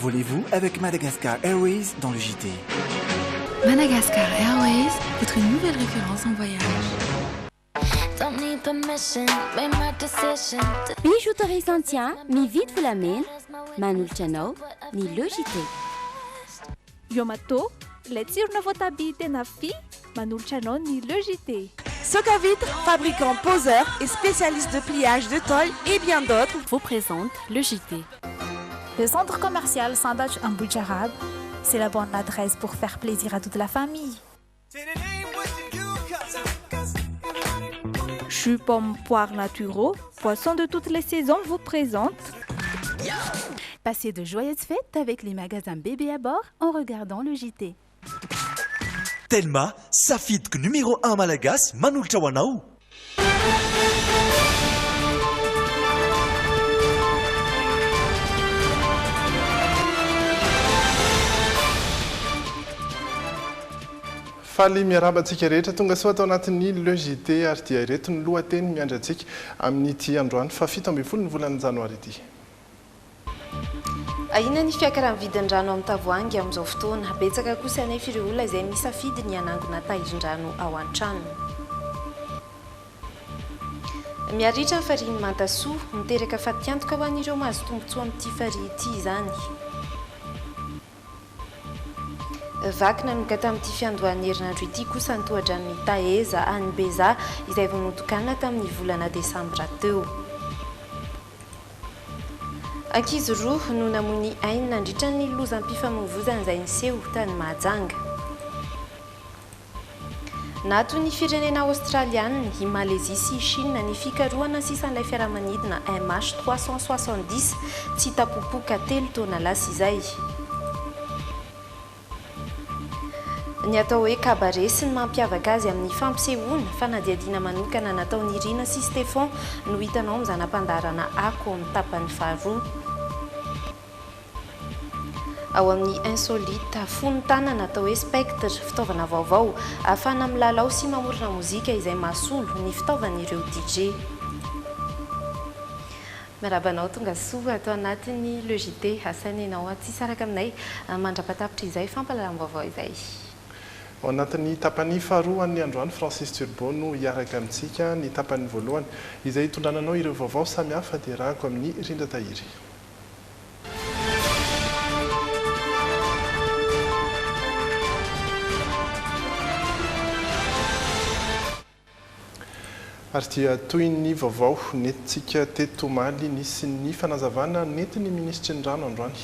Envolez-vous avec Madagascar Airways dans le JT. Madagascar Airways, votre nouvelle référence en voyage. Bijouterie Saint-Tien, mi vite vous l'amène. Manul Chano, ni le JT. Yomato, les tirna votabi tenafi, Manul Chano, ni le JT. Soca Vitre, fabricant poseur et spécialiste de pliage de tôle et bien d'autres, vous présente le JT. Le centre commercial Sandach en Boucharab, c'est la bonne adresse pour faire plaisir à toute la famille. Jus pommes poires naturaux, poissons de toutes les saisons vous présente. Passez de joyeuses fêtes avec les magasins bébés à bord en regardant le JT. Telma, Safit numéro 1 Malagas, Manul Chawanao. Faly miarabantsika rehetra tonga soa atao anatin'ny le JT ary dia ireto ny lohateny miandrantsika amin'ity androany fa 17 ny volana janoary ity. Ahina ny fiakaran'ny vidin-drano amin'ny tavoahangy amin'izao fotoana, betsaka kosa anefa ireo olona izay misafidy ny hanangona tahirin-drano ao an-trano. Miaritra ny fariny mantasoa, miteraka fatiantoka ho an'ireo mahazo tombontsoa amin'ity farihy ity izany. Vakina noga tamin'ity fiandohan'ny herinandro ity kosa ny tohadrany Taheza any Beza izay vao notokanina tamin'ny volana desambra teo. Ankizy roa no namoy ny ainy nandritra ny lozam-pifamoivoizana izay niseho tany Mahajanga. Nato ny firenena Australiana, i Malaisie sy Chine ny fikarohana sisan'ilay fiaramanidina MH370 tsy tapopoka 3 taona lasa izay. Ny atao hoe kabaret sy ny mampiavaka azy amin'ny fampisehoana fanadiadiana manokana nataon'ny Irina sy Stéphane no hitanao amin'ny zanam-pandarana Ako amin'ny tapany faharoa. Ao amin'ny insolite fony tanana atao hoe spectre, fitaovana vaovao ahafahana milalao sy mamorona mozika izay mahasolo ny fitaovan'ireo DJ. Marabanao tonga soa atao anatin'ny le JT, asaina ianao tsy saraka aminay mandrapatapitra izay fampalalam-baovao izay. Ao anatin'ny tapany faharoa ny androany Francis Turbo no hiaraka amintsika ny tapany voalohany izay hitondrananao ireo vaovao samihafa dia rahako amin'ny Rindra Tahiry. Ary dia toy ny vaovao nentintsika teto Tomaly nisy ny fanazavana nentin'ny ministry ny rano androany.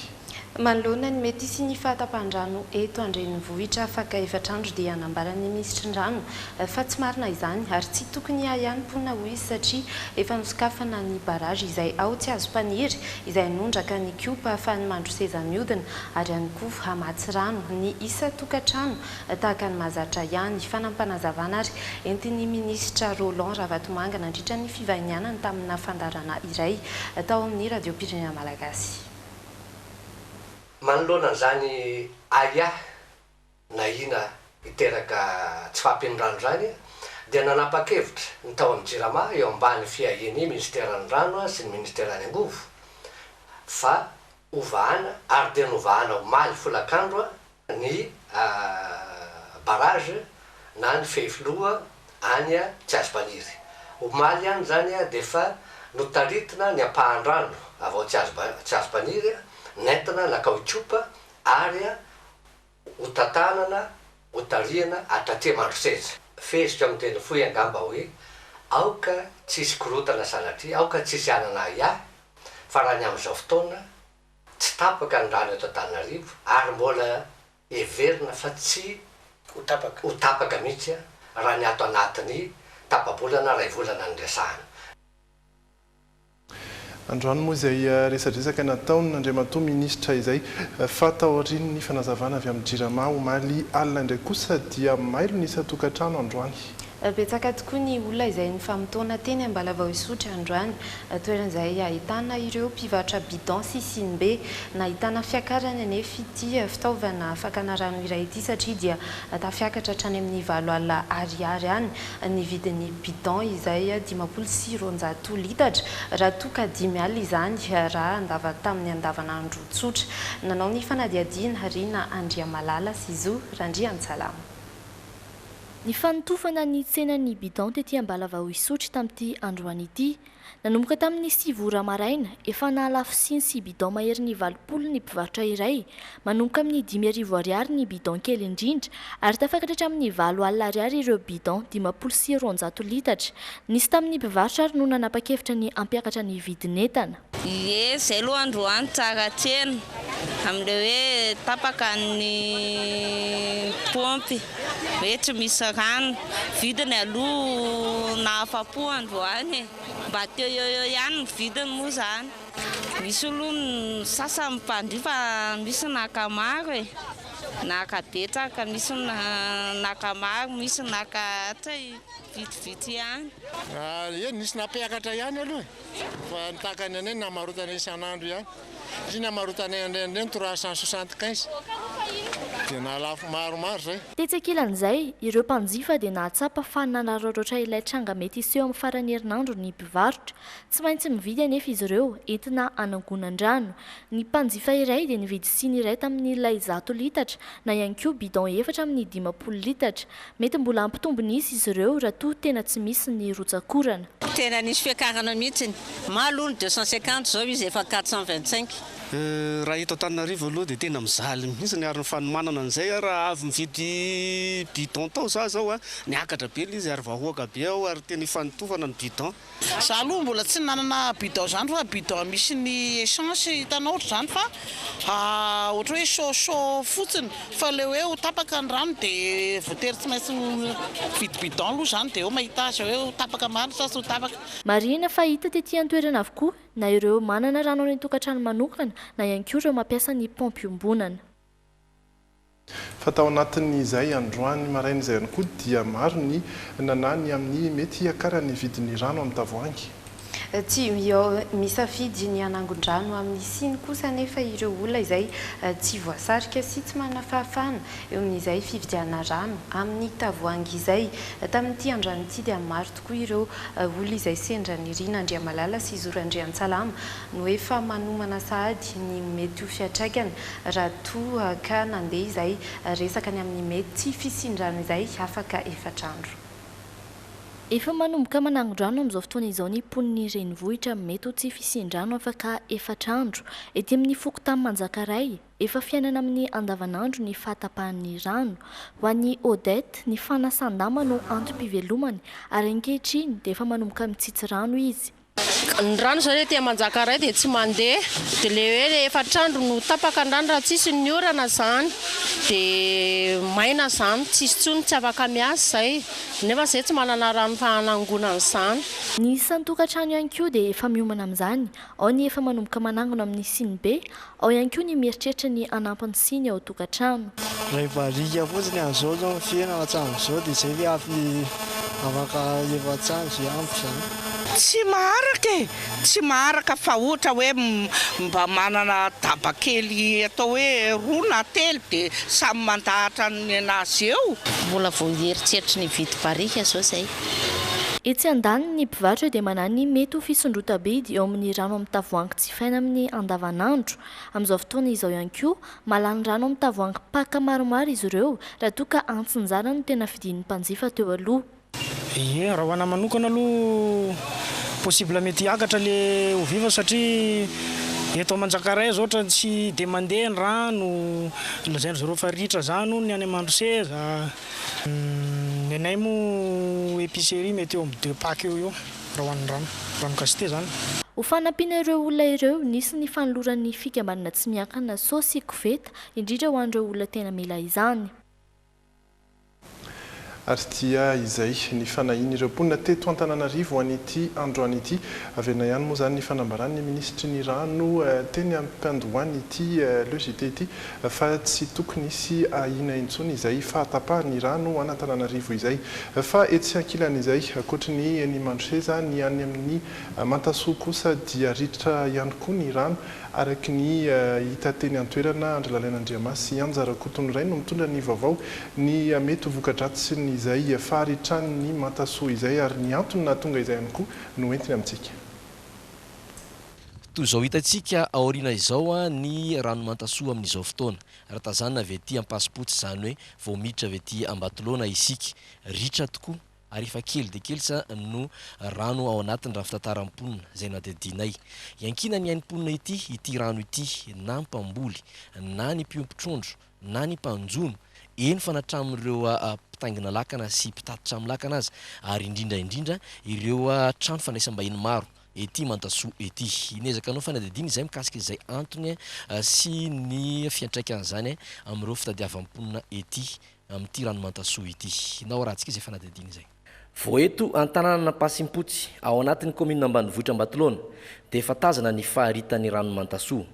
Manoloana ny mety sy ny fahatapan-drano eto Andrenivohitra afaka efatrandro dia hanambaran'ny ministry ny rano fa tsy marina izany ary tsy tokony ihany-pona ho izy satria efa nosokafana ny barage izay ao tsy azo mpaniry izay nondraka ny kiopa ahafahany mandro seza mihodina ary ihany koa hamatsy rano ny isa tokantrano tahaka ny mahazatra ihany fanampanazavana ary entin'ny ministra Roland Ravatomanga nandritra ny fivahinianany tamina fandarana iray tao amin'ny radio-pirenena malagasy. Manoloana zany aya na ina iteraka tsy fahampian'ny-drano zany dia nanapa-kevitra ny tao amin'ny Jirama eo ambany fiahiny ministeran'ny rano sy ny ministeran'ny angovo fa ovahana ary dia novahana omaly folakandro ny barage na ny fehifiloha any tsy azo mpaniry. Omaly ihany zany dia fa notaritina ny ampahan-drano avao tsy azo mpaniry nentina na kaotsiopa ary hotatanana hotariana atraty mandro seza. Fezitra amin'ny teny fohy angamba hoe aoka tsisy korotana sanatria, aoka tsisy anana ia fa raha ny amin'izao fotoana tsy tapaka ny rano eto Antananarivo ary mbola heverina fa tsy ho tapaka mihitsy raha ny ato anatin'ny tapa-bolana ray volana ny resahana. Androany moa izay resadresaka nataony Andriamatoa ministra izay fatao aoriany ny fanazavana avy amin'ny Jirama Omaly alina indray kosa dia mailo ny isa tokantrano androany. betsaka tokoa ny olona izay nifamotoana teny Ambalavao Isotry androany toeran'izay ahitana ireo mpivarotra bidon sy sinibe nahitana fiakarana anefa ity fitaovana fakana rano iray ity satria dia tafiakatra hatrany amin'ny 7 alina ariary any ny vidin'ny bidon izay 520 litatra raha toka 5 alina izany raha tamin'ny andavanandro tsotra. Nanao ny fanadiadiana Rina Andriamalala sy Zo Randriansalama. Ny fanotofana ny tsenan'ny bidon tety Ambalavao Isotry tamin'ity androany ity nanomboka tamin'ny 7 ora maraina efa nahalafo siny sy bidon mahery ny 80 ny mpivarotra iray manomboka amin'ny 5,000 ariary ny bidon kely indrindra ary tafakatra hatramin'ny 7 alina ariary ireo bidon 520 litatra. Nisy tamin'ny mpivarotra ary no nanapa-kevitra ny ampiakatra ny vidin'entana. Zay aloha androany tsara tsena amin'ilay hoe tapaka ny pompy hoe tsy misy rano vidiny aloha nahafapo androany mba teo eo ihany vidiny moa zany. Misy aloha sasany mpandifa misy nakamaro e nakabetsaka misy nakamaro misy nakatsay vitivity ihany. Nisy napiakatra ihany aloha fa nitakany anay namarotana isan'andro ihany izy namarotana andreny 375 dia nalafo maromaro zay. Tetsekilan'izay ireo mpanjifa dia nahatsapa fa nanararaotra ilay tranga mety iseho amin'ny farany herinandro ny mpivarotra. Tsy maintsy mividy anefa izy ireo entina anangonan-drano. Ny mpanjifa iray dia nividy siny iray tamin'ny ilay 100 litatra na ihany koa bidon 4 amin'ny 50 litatra. Mety mbola ampitombo nisy izy ireo raha toa tena tsy misy ny rotsakorana. Tena nisy fiakarana mihitsy mahalony 250 zao izy efa 425. Raha hita Antananarivo aloha dia tena mizaly mihitsy ny ariny fanomanana an'izay raha avy mividy bidon tao zao niakatra be izy ary vahoaka be ao ary tena ifanotofana ny bidon. Za aloha mbola tsy nanana bidon zany fa bidon misy ny essence hitanao zany fa ohatra hoe chaud fotsiny fa le hoe ho tapaka ny rano dia voatery tsy maintsy vidy bidon aloha zany dia eo mahita azy hoe ho tapaka maro sa tsy ho tapaka. Marina fa hita tetỳ an-toerana avokoa na ireo manana rano any an-tokantrano manokana na ihany koa ireo mampiasa ny pompy ombonana. Fa tao anatin'izay androany maraina izay ihany koa dia maro ny nanany amin'ny mety hiakarany vidin'ny rano amin'ny tavoahangy. Tsy misafidy ny anangon-drano amin'ny siny kosa nefa ireo olona izay tsy voasarika sy tsy manana fahafahana eo amin'izay fividiana rano amin'ny tavoahangy izay. Tamin'ity androany ity dia maro tokoa ireo olona izay sendra ny Rina Andriamalala sy Zo Randriansalama no efa manomana sahady ny mety ho fiantraikana raha toa ka nandeha izay resaka ny amin'ny mety tsy fisin-drano izay afaka efatrandro. Efa manomboka manangon-drano amin'izao fotoana izao ny poniny renivohitra mety ho tsy fisin-drano afaka efatrandro. Ety amin'ny Fokotany Manjakaray efa fiainana amin'ny andavanandro ny fahatapahan'ny rano. Ho an'ny Odette ny fanasan-damba no antom-pivelomany ary ankehitriny dia efa manomboka mitsitsy rano izy. Ny rano zao ety Manjakaray dia tsy mandeha dia le hoe efatrandro no tapaka ny rano raha tsisy ny orana zany dia maina zany tsisy tsony tsy afaka miasa zay nefa zay tsy manana rano fanangonana izany. Ny isan'ny tokantrano ihany koa dia efa miomana amin'izany ao ny efa manomboka manangona amin'ny siny be ao ihany koa ny mieritreritra ny anampiny siny ao tokantrano. Rehefa rika fotsiny amin'izao zao fiainana hatramin'izao dia izay hoe avy afaka efatrano zay ampy zany. Tsy maharaka fa ohatra hoe mba manana daba kely atao hoe 2 na 3 dia samy mandahatra ny anazy eo. Mbola vao hieritseritra ny vidy barika zao zay. Etsy andaniny ny mpivarotra dia manany mety ho fisondrotabidy eo amin'ny rano amin'ny tavoahangy tsy faina amin'ny andavanandro. Amin'izao fotoana izao ihany koa malany rano amin'ny tavoahangy paka maromaro izy ireo raha toa ka antsinjara no tena fidin'ny mpanjifa teo aloha. Raha ho ana manokana aloha possible mety hiakatra le ho viva satria eto Manjakaray zao ohatra tsy dia mandeha ny rano lazainy zareo fa ritra zany ny any Mandroseza. Ny anay moa épicerie mety eo amin'ny 2 paky eo raha ho an'ny rano kasite zany. Ho fanampiana ireo olona ireo nisy ny fanoloran'ny fikambanana tsy miankina saosy koveta indrindra ho an'ireo olona tena mila izany. ary dia izay ny fanahiny ireo mponina teto Antananarivo an'ity androany ity avena ihany moa zany ny fanambarany ny ministry ny rano teny ampandohany ity le JT ity fa tsy tokony hisy ahina intsony izay fahatapahany rano an'Antananarivo izay fa etsy ankilany izay ankoatry ny Mandroseza ny any amin'ny Mantasoa kosa dia ritra ihany koa ny rano araky ny hita teny an-toerana Andrilalaian'Andriamasy Anjara Kotonoray no mitondra ny vaovao ny mety voka-dratsy izay faharitrany ny Mantasoa izay ary ny antony nahatonga izay ihany koa no entiny amintsika. Toy izao hitantsika aoriana izao ny rano Mantasoa amin'izao fotoana raha tazanina avy aty am-Pasipotsy zany hoe vao miditra avy aty Ambatolaona isika ritra tokoa ary efa kely dia kely sa no rano ao anatiny raha fitataram-ponina izay nadidinay. Iankina ny hanim-ponina ity rano ity na ny mpamboly na ny mpiompy-trondro na ny mpanjono eny fanatramin'ireo mpitaingina lakana sy mpitatitra amin'ny lakana azy ary indrindra ireo trano fandraisam-bahiny maro ety Mantasoa ety. Inezaka anao fanadidiny izay mikasika izay antony sy ny fiantraikan'izany amin'ireo fitadiavam-ponina ety amin'ity rano Mantasoa ety. Nao rahantsika izay fanadidiny izay. Vao eto an-tanàna Pasimpotsy ao anatin'ny commune ambanivohitra Ambatolaona dia efa tazana ny faharitan'ny rano Mantasoa.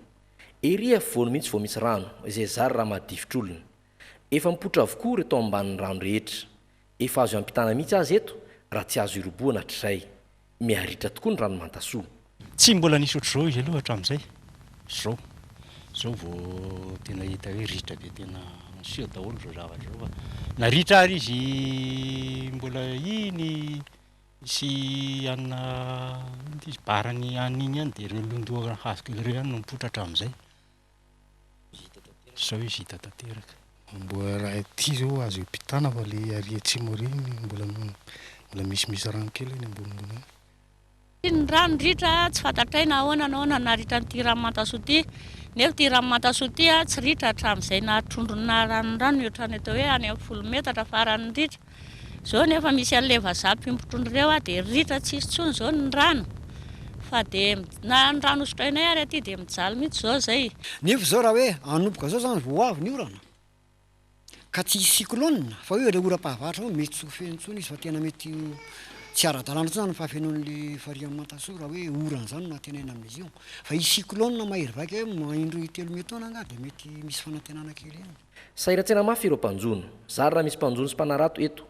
Ery afovoany mihitsy vao misy rano izay zary raha mahadivitr'olona. Efa mipoitra avokoa reto ambanin'ny rano rehetra. Efa azo ampitana mihitsy azy eto raha tsy azo iroboana hatr'izay. Miharitra tokoa ny rano Mantasoa. Tsy mbola nisy ohatr'izao izy aloha hatramin'izay. Zao vao tena hita hoe ritra dia tena siho daholo zao zavatra zao. Na ritra ary izy mbola iny sy anna barany an'iny ihany dia ireo londoa hazoko ireo ihany no mipoitra hatramin'izay. Zao izy hita tanteraka. Mbola ity zao azo impitana fa le ary atsimo reny mbola misy rano kely eny ambonimbony. Ny rano ritra tsy fantatraina ahoana na ritra n'ity rano Mantasoa ity. Nefa ity rano Mantasoa ity tsy ritra hatramin'izay na trondrona rano ohatrany atao hoe any amin'ny 10 metatra farany ritra. Zao nefa misy an'ilay vazaha mpiompy-trondro ireo dia ritra tsy hisy intsony zao ny rano. Fa dia na ny rano sotrainay ary aty dia mijaly mihitsy zao zay. Nefa zao raha hoe anomboka zao zany vao avy ny orana ka tsy hisy cyclone fa hoe ilay oram-pahavaratra ao mety tsofeny intsony izy fa tena mety tsy ara-dalàna zany fahafenoan'le farihy amin'ny Mantasoa raha hoe orana zany nahatenaina amin'izy io. Fa hisy cyclone mahery vaika hoe maindro 3 metaona anga dia mety misy fanantenana kely ihany. Sahiratsena mafy ireo mpanjono. Zary raha misy mpanjono sy mpanarato eto.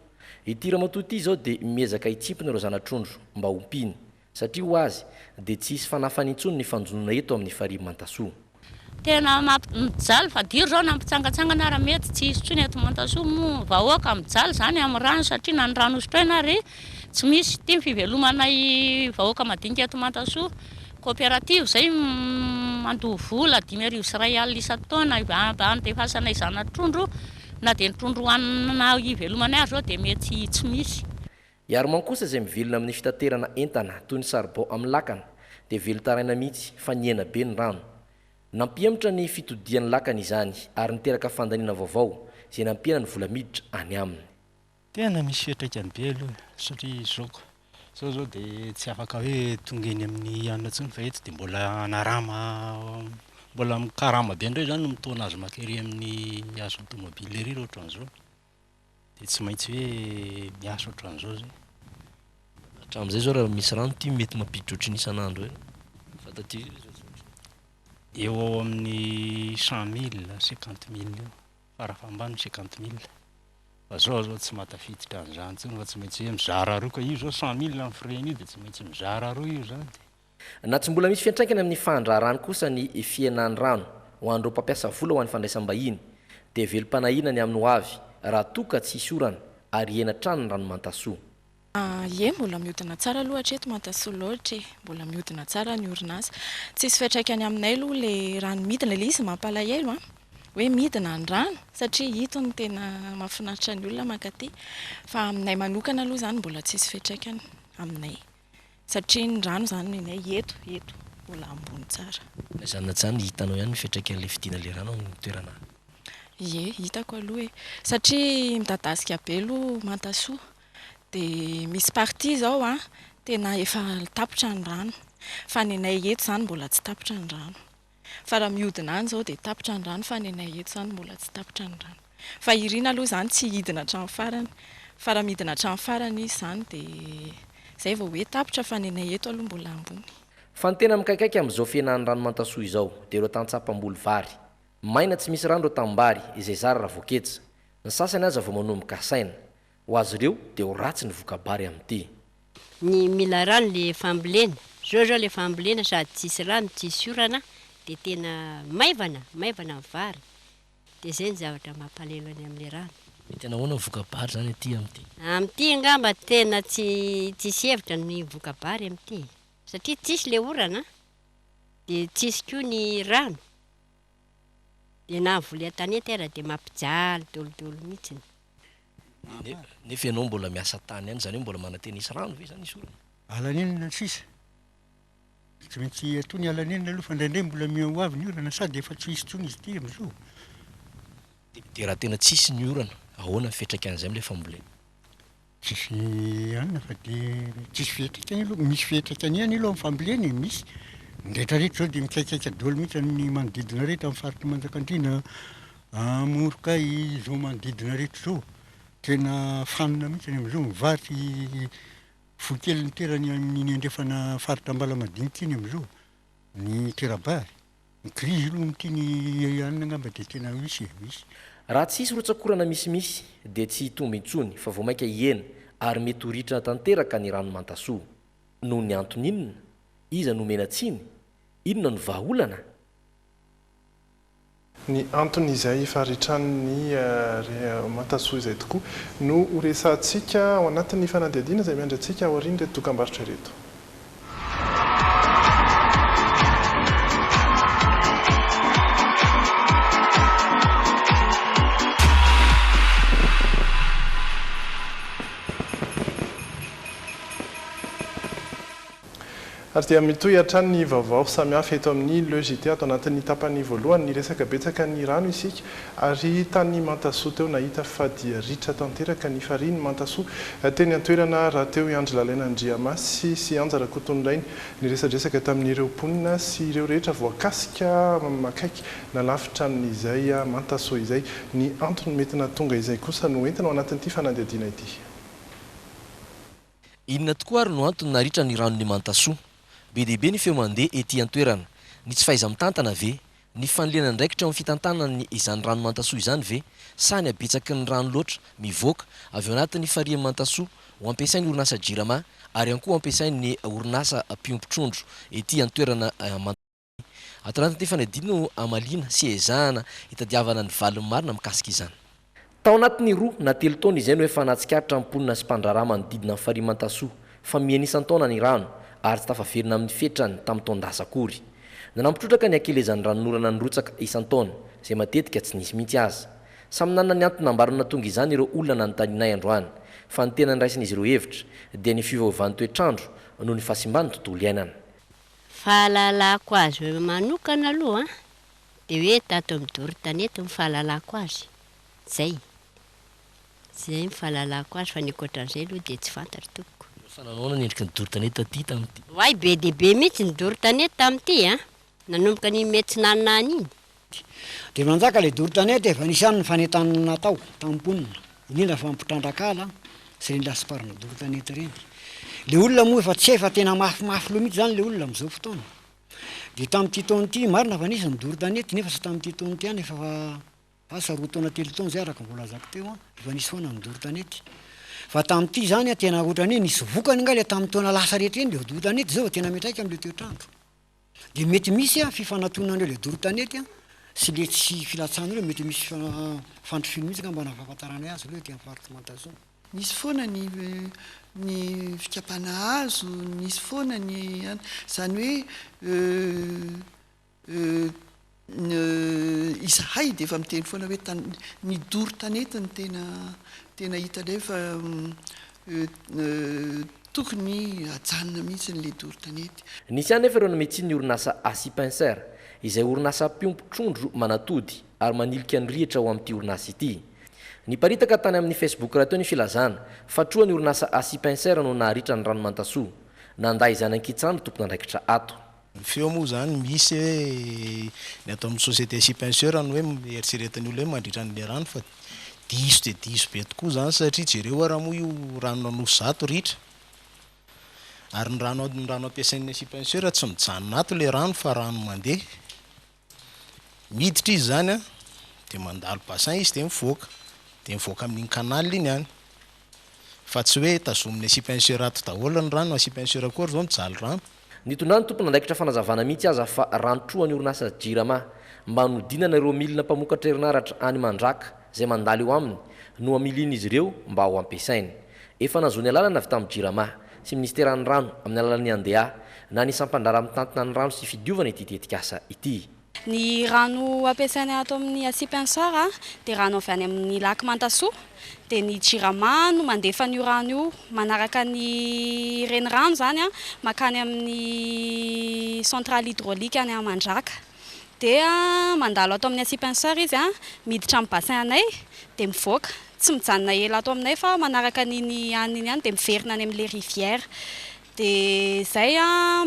Ity ramatoa ity zao dia miezaka hitsimpina ireo zana-trondro mba ompiny satria ho azy dia tsy hisy fanafany intsony ny fanjonona eto amin'ny farihy Mantasoa. Tena mijaly fa diro zao na mpitsangatsangana raha mety tsy hisy intsony eto Mantasoa moa vahoaka mijaly zany amin'ny rano satria na ny rano sotraina ary tsy misy ity ny fivelomana vahoaka madinika eto Mantasoa. Coopérative zay mandoha vola 5,000 sy 2 alina isan-taona handefasana zana-trondro na dia ny trondro hoanina ivelomana azy zao dia mety tsy misy. Iaromany kosa izay mivelona amin'ny fitaterana entana toy ny saribao amin'ny lakana dia velotaraina mihitsy fa niena be ny rano. Nampiemitra ny fitodian'ny lakana izany ary niteraka fandaniana vaovao izay nampiana ny vola miditra any aminy. Tena misy fiantraikany be aloha satria zao dia tsy afaka hoe tonga eny amin'ny anona intsony fa eto dia mbola narama mbola mikarama be indray zany no mitaona azy makery amin'ny azo tomobile ery ohatran'izao dia tsy maintsy hoe miasa ohatran'izao zay. Hatramin'izay zao raha misy rano ity mety mampiditra ohatry ny isan'andro hoe fantaty eo ao amin'ny 100,000 50,000 eo farafambany 50,000. Fa zao tsy matafiditra an'izany intsony fa tsy maintsy hoe mizara roa ka io zao 100,000 amin'ny frais io dia tsy maintsy mizara roa io zany. Na tsy mbola misy fiantraikany amin'ny fahandrarany kosa ny fienan'ny rano ho an'ireo mpampiasa vola ho an'ny fandraisam-bahiny dia velom-panahinany amin'ny ho avy raha toka tsy hisy orana ary hena trano ny rano Mantasoa. Ie, mbola mihodina tsara aloha hatreto Mantasoa loatra mbola mihodina tsara ny orinasa. Tsisy fiantraikany aminay aloha le rano midina le izy mampalahelo hoe midina ny rano satria hito ny tena mahafinaritra ny olona makaty fa aminay manokana aloha zany mbola tsisy fiantraikany aminay satria ny rano zany ninay eto mbola ambony tsara. Zany hitanao ihany fiantraikan'le fidiana le rano amin'ny toerana. Ie, hitako aloha satria midadasika be aloha Mantasoa dia misy partie zao tena efa tapitra ny rano fa ninay eto zany mbola tsy tapitra ny rano. Fa raha mihodina any zao dia tapitra ny rano fa ninay eto zany mbola tsy tapitra ny rano. Fa irina aloha zany tsy hidina hatramin'ny farany fa raha midina hatrany farany izy zany dia zay vao hoe tapitra fa nenay eto aloha mbola ambony fa ny tena mikaikaiky amin'izao fienan'ny ranomantasoa izao dia ireo tantsapam-boly vary maina tsy misy rano ireo tambary izay zara raha voaketsa ny sasany aza vao manomboka saina ho azy ireo dia ho ratsy ny vokabary amin'ity ny mila rano le fambolena zao le fambolena sady tsisy rano tsisy orana dia tena maivana ny vary dia zay ny zavatra mampalelo any amin'ny rano tena hoana vokabary zany aty amin'ity angamba tena tsisy hevitra ny vokabary amin'ity satria tsisy le orana dia tsisy koa ny rano dia na voly an-tanety ara dia mampijaly dolodolo mihitsy nefa ianao mbola miasa tany any zany hoe mbola manantena isy rano ve zany isy orana alanenina tsisy tsy maintsy atony alanenina aloha fa indraindray mbola mio avy ny orana sady efa tsy isy tsony izy ity am'izao dia raha tena tsisy ny orana ahoana fetraka an'izay am'le fambolena tsisy anina fa dia tsisy fihetrikany aloha misy fihetrikany ihany aloha amin'ny fambolena misy ndraitrarehetra zao dia mikaikaika daholo mihitsy amin'ny manodidina rehetra amin'ny faritry Manjakandriana Morokay zao manodidina rehetra zao tena fanina mihitsy am'izao mivarotra fokely ny toerany amin'ny andrefana faritra Ambalamadinika iny am'izao ny terabary ny krizy aloha mitiany anina angamba dia tena misy raha tsisy rotsakorana misimisy dia tsy hitombo intsony fa vao maika hiena ary mety ho ritra tanteraka ny ranomantasoa noho ny antony inona iza nomena tsiny inona no vahaolana ny antony izay faritran'ny mantasoa izay tokoa no horesantsika ao anatin'ny fanadihadiana izay miandry antsika ao aoriana reto dokam-barotra reto ary dia mitohy hatrany ny vaovao samihafa eto amin'ny logité ato anatin'ny tapany voalohany ny resaka betsaka ny rano isika ary tany mantasoa teo nahita fa dia ritra tanteraka ny fariny mantasoa teny antoerana raha teo iandry lalain'Andriamasy sy anjara kotondrainy ny resadresaka tamin'ireo mponina sy ireo rehetra voakasika makaiky nalafitra amin'izay mantasoa izay ny antony mety natonga izay kosa no entina ao anatin'ity fanadihadiana ity inona tokoa ary no antony naritra ny ranony mantasoa be dehibe ny feo mandeha ety antoerana ny tsy fahaiza mitantana ve ny fanolena ndraikitra amin'ny fitantanany izany rano mantasoa izany ve sa ny abetsaky ny rano loatra mivoaka avy eo anatin'ny farian'ny mantasoa ho ampiasain'ny orinasa jirama ary ihany koa ampiasain'ny orinasa piompitrondro ety antoerana ato anatin'ity fanadihadiana no amaliana sy ezahana hitadiavana ny valin'ny marina mikasika izany tao anatin'ny roa na telo taona izay no efa natsikaritra mponina sy mpandrarah manodidina amin'ny farian'ny mantasoa fa mianisan-taona ny rano ary tsy tafaverina amin'ny fetrany tamin'ny taon-dasakory nanampitrotraka ny ankelezan'ny ranonorana nyrotsaka isan-taona izay matetika tsy nisy mihitsy azy samy nanana ny antony nambarona tonga izany ireo olona nanotaninay androany fa ny tena nyraisin'izy ireo hevitra dia ny fiovaovan'ny toetrandro noho ny fahasimban'ny tontolo iainana fahalalako azy manokana aloha dia hoe tato amin'ny doro-tanety ny fahalalako azy zay ny fahalalako azy fa ny ankoatran'izay aloha dia tsy fantatra toko fananaona ny endriky ny doro-tanety taty tamin'ity way be dehibe mihitsy ny doro-tanety tamin'ity nanomboka ny mety nanany iny dia manjaka le doro-tanety efa nisy any ny fanentanana natao tamin'mponina indrindra fa mpitrandrakala sy reny lasiparina doro-tanety reny le olona moa efa tsy efa tena mafimafy loha mihitsy zany le olona amin'izao fotoana dia tamin'ity taona ity marina fa nisy ny doro-tanety nefa sy tamin'ity taona ity any efa asa roa taona telo taona zay araka mbola zako teo efa nisy foana ny doro-tanety fa tamin'ity zany tena ohatrany hoe nisy vokany nga le tamin'ny taona lasa rehetra eny le doro-tanety zao tena metraika amin'le toetrandro dia mety misy fifanatoanan'ireo le doro-tanety sy le tsy filatsana ireo mety misy fandrofiny mihitsy nga mba nafahafantaranay azy loha ty amin'ny faritra Mantasoa misy foana ny fikapana hazo misy foana ny zany hoe izahay dia efa miteny foana hoe ny doro-tanety ny tena hita lay fa tokony ajanona mihitsy n'le doro-tanety nisy any nefa ireo nametsiny ny orinasa Asipenser izay orinasa piompitrondro manatody ary manilika ny rihitra ho amin'ity orinasa ity niparitaka tany amin'ny Facebook raha teo ny filazana fatroa ny orinasa Asipenser no naharitra ny rano Mantasoa nanday izany ankitsano tompona andraikitra ato feo moa zany misy hoe ny atao amin'ny société Asipenser no hoe eritseretan'ny olona hoe mandritra an'le rano fa diso dia diso be tokoa zany satria jereo raha moa io rano nanosy zato ritra ary ny rano ampiasain'ny asipenseur tsy mijanona ato le rano fa rano mandeha miditra izy zany a dia mandalo bassin izy dia mivoaka amin'iny canal iny any fa tsy hoe tazominy asipenseur ato daholo ny rano asipenseur akory zao mijaly rano nitondrany tompony andraikitra fanazavana mihitsy aza fa rantroany orinasa jirama mba nodinana ireo milina mpamokatra herinaratra any mandraka zay mandalo eo aminy no amiliny izy ireo mba ho ampiasainy efa nazony alalana vita amin'ny jirama sy ministeran'ny rano amin'ny alalan'ny andeha na nisampandrara mitantina ny rano sy fidiovana ity tetikasa ity. Ny rano ampiasaina ato amin'ny asipenseur dia rano avy any amin'ny lac Mantasoa dia ny jirama no mandefa an'io rano io manaraka ny renirano zany makany amin'ny centrale hydraulique any Mandraka dia mandalo ato amin'ny asipenseur izy miditra amin'ny bassin anay dia mivoaka tsy mijanona ela ato aminay fa manaraka n'iny aniny any dia miverina any amin'le rivière dia zay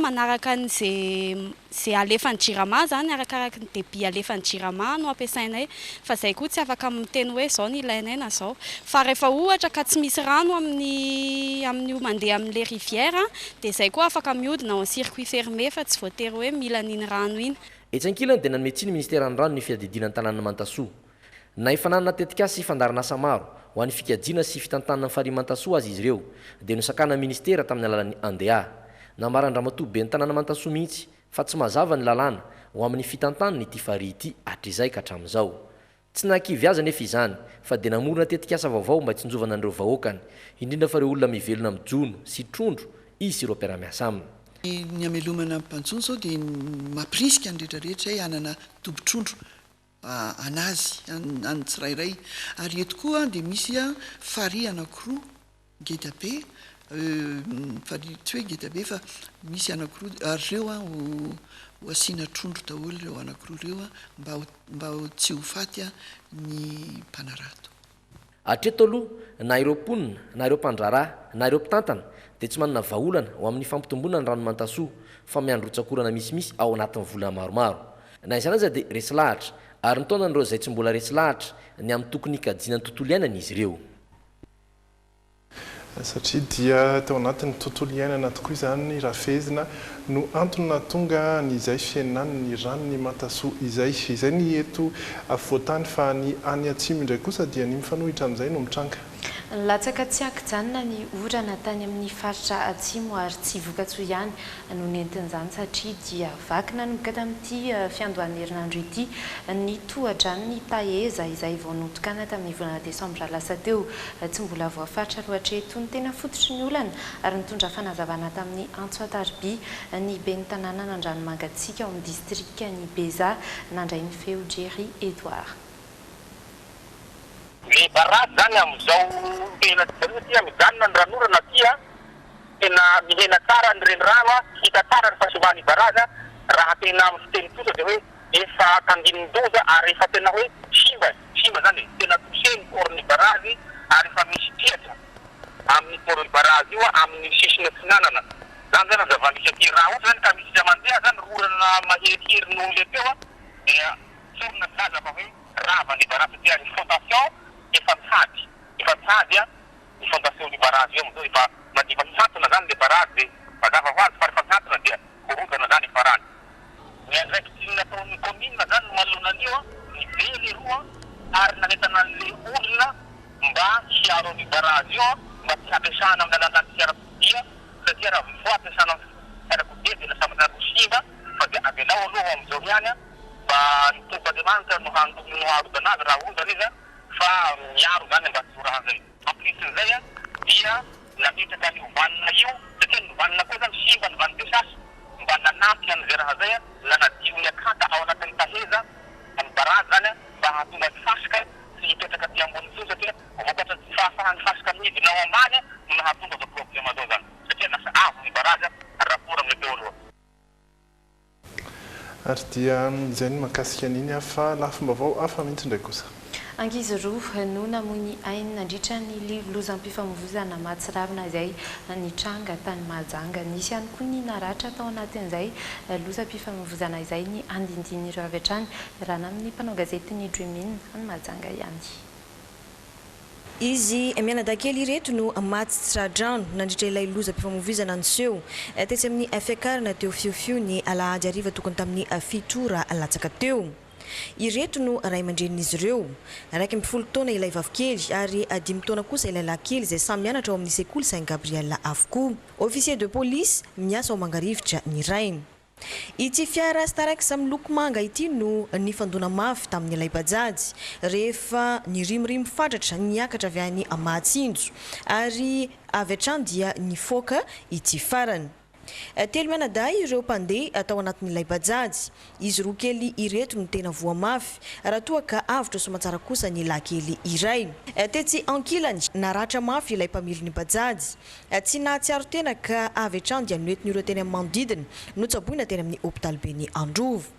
manaraka n'izay alefan'ny jirama zany arakaraka ny débit alefan'ny jirama no ampiasainay fa zay koa tsy afaka miteny hoe zao ny ilainay na zao fa rehefa ohatra ka tsy misy rano amin'io mandeha amin'le rivière dia zay koa afaka mihodina en circuit fermé fa tsy voatery hoe mila n'iny rano iny. Etsy ankilany dia nanome ny ministeran'ny rano ny fiadidinan'ny tanàna Mantasoa na ifananana tetikasa sy fandaranasa maro ho an'ny fikajiana sy fitantanana ny farihy Mantasoa azy izy ireo dia nosakana ministera tamin'ny alalan'ny andeha namaran-dramatoa be ny tanàna Mantasoa mihitsy fa tsy mazava ny lalàna ho amin'ny fitantanana ity farihy ity hatr'izay ka hatramin'izao tsy nankivy aza nefa izany fa dia namorona tetikasa vaovao mba hitsinjovana an'ireo vahoakany indrindra fa ireo olona mivelona mijono sy trondro izy sy ireo mpiara-miasa aminy. Ny amelomana mpanjono zao dia mampirisika ny rehetrarehetra hanana tombon-trondro anazy any tsirairay ary eto koa dia misy farihy anankiroa ngeda be farihy tsy hoe ngeda be fa misy anankiroa ary ireo ho asiana trondro daholo ireo anankiroa ireo mba tsy ho faty ny mpanarato. Hatreto aloha na ireo mponina na ireo mpandraraha na ireo mpitantana dia tsy manana vahaolana ho amin'ny fampitomboana ny rano Mantasoa fa miandrotsakorana misimisy ao anatin'ny vola maromaro na izany aza dia resy lahatra ary ny taonan'ireo izay tsy mbola resy lahatra ny amin'ny tokony hikajina ny tontolo iainana izy ireo. Satria dia tao anatin'ny tontolo iainana tokoa izany rafezina no antony nahatonga nyizay fiainana ny rano ny Mantasoa izay ny eto voatany fa ny any atsimo indray kosa dia ny mifanohitra amin'izay no mitranga. Latsaka tsy ankijanona ny orana tany amin'ny faritra atsimo ary tsy vokatsoa ihany no nentin'izany satria dia vakina no gata amin'ity fiandohan'ny herinandro ity ny tohadrano ny taheza izay vao notokana tamin'ny volana desambra lasa teo tsy mbola voafaritra loatra eto ny tena fototry ny olana ary nitondra fanazavana tamin'ny Antsoatarby ny ben'ny tanàna n'Andranomangatsika ao amin'ny distrika ny Beza nandray ny feo Jerry Edouard. Ny barrage zany amin'izao tena tia mijanona ny ranorana tia tena mihena tsara ny renirano hita tsara ny fahasoavan'ny barrage raha tena amin'ny fiteny kosa dia hoe efa tandinin-doza ary efa tena hoe simba zany tena toseny porony barrage ary efa misy tiatra amin'ny porony barrage io amin'ny sisiny finanana zany zany azavanisy aty raha ohatra zany ka misy mandeha zany rorana maherihery le teo dia sorona zaza fa hoe rava ny barrage dia ny fondation efa tsady ny fondation ny barrage io amizao efa madiva tsantona zany le barrage dia mazava ho azy fa refa tsantona dia korodana zany efa rany ny andraikitsy nataon'ny commune zany no malonan'io ny vely roa ary nanentana an'le olona mba hiaro ny barrage io mba tsy ampiasana amin'ny alalan'ny fiarakodia satria raha vao ampiasana fiarakodia dia lasa manaro simba fa dia avelao aloha amizao ihany mba nitombandriamanitra no harodanazy raha ozany izy fa miaro zany mba tsy raha zay amplisin'izay dia nametraka ny ovanina io satria ny ovanina koa zany simba ny vany desasy mba nanampy an'izay raha zay nanadio ny akata ao anatin'ny taheza ny barrage zany mba hahatonga ny fasika sy hipetraka ty ambony fo satria vokatra tsy fahafahan'ny fasika midina ao ambany no nahatonga zao problema zao zany satria lasa avo ny barrage rapport amin'ny teo aloha. Ary dia izay ny mahakasika an'iny fa lafim-baovao hafa mihitsy indray kosa. Ankizy roa no namoy ainy nandritra ny lozam-pifamoivoizana Matsiravina izay nitranga tany Mahajanga. Nisy ihany koa ny naratra tao anatin'izay lozam-pifamoivoizana izay ny andindiny ireo avy hatrany raha amin'ny mpanao gazety ny Dreamin any Mahajanga ihany. Izy mianadakely ireto no maty tsiradrano nandritra ilay loza-pifamovizana niseho tetsy amin'ny fiakarana teo fiofio ny alahady ariva tokony tamin'ny fitora latsaka teo. Ireto no ray aman-drenin'izy ireo. Raiky amby 10 taona ilay vavikely ary 5 taona kosa ilay lankely izay samy mianatra ao amin'ny sekoly Saint Gabriel avokoa. Officier de police miasa ao Mangarivotra ny ray. Ity fiara Starex miloko manga ity no nifandona mafy tamin'ny ilay bajaj rehefa nirimrimy fatratra niakatra avy any Mahatsinjo ary avy hatrany dia nifoaka ity farany. Telo mianadahy ireo mpandeha atao anatin'ilay bajaj. Izy roa kely ireto no tena voa mafy raha toa ka avotra somatsara kosa ny lankely iray. Tetsy ankilany naratra mafy ilay mpamily ny bajaj. Tsy nahatsiaro tena ka avy hatrany dia noentin'ireo teny amin'ny manodidina no tsaboina teny amin'ny hôpitaly be ny Androvo.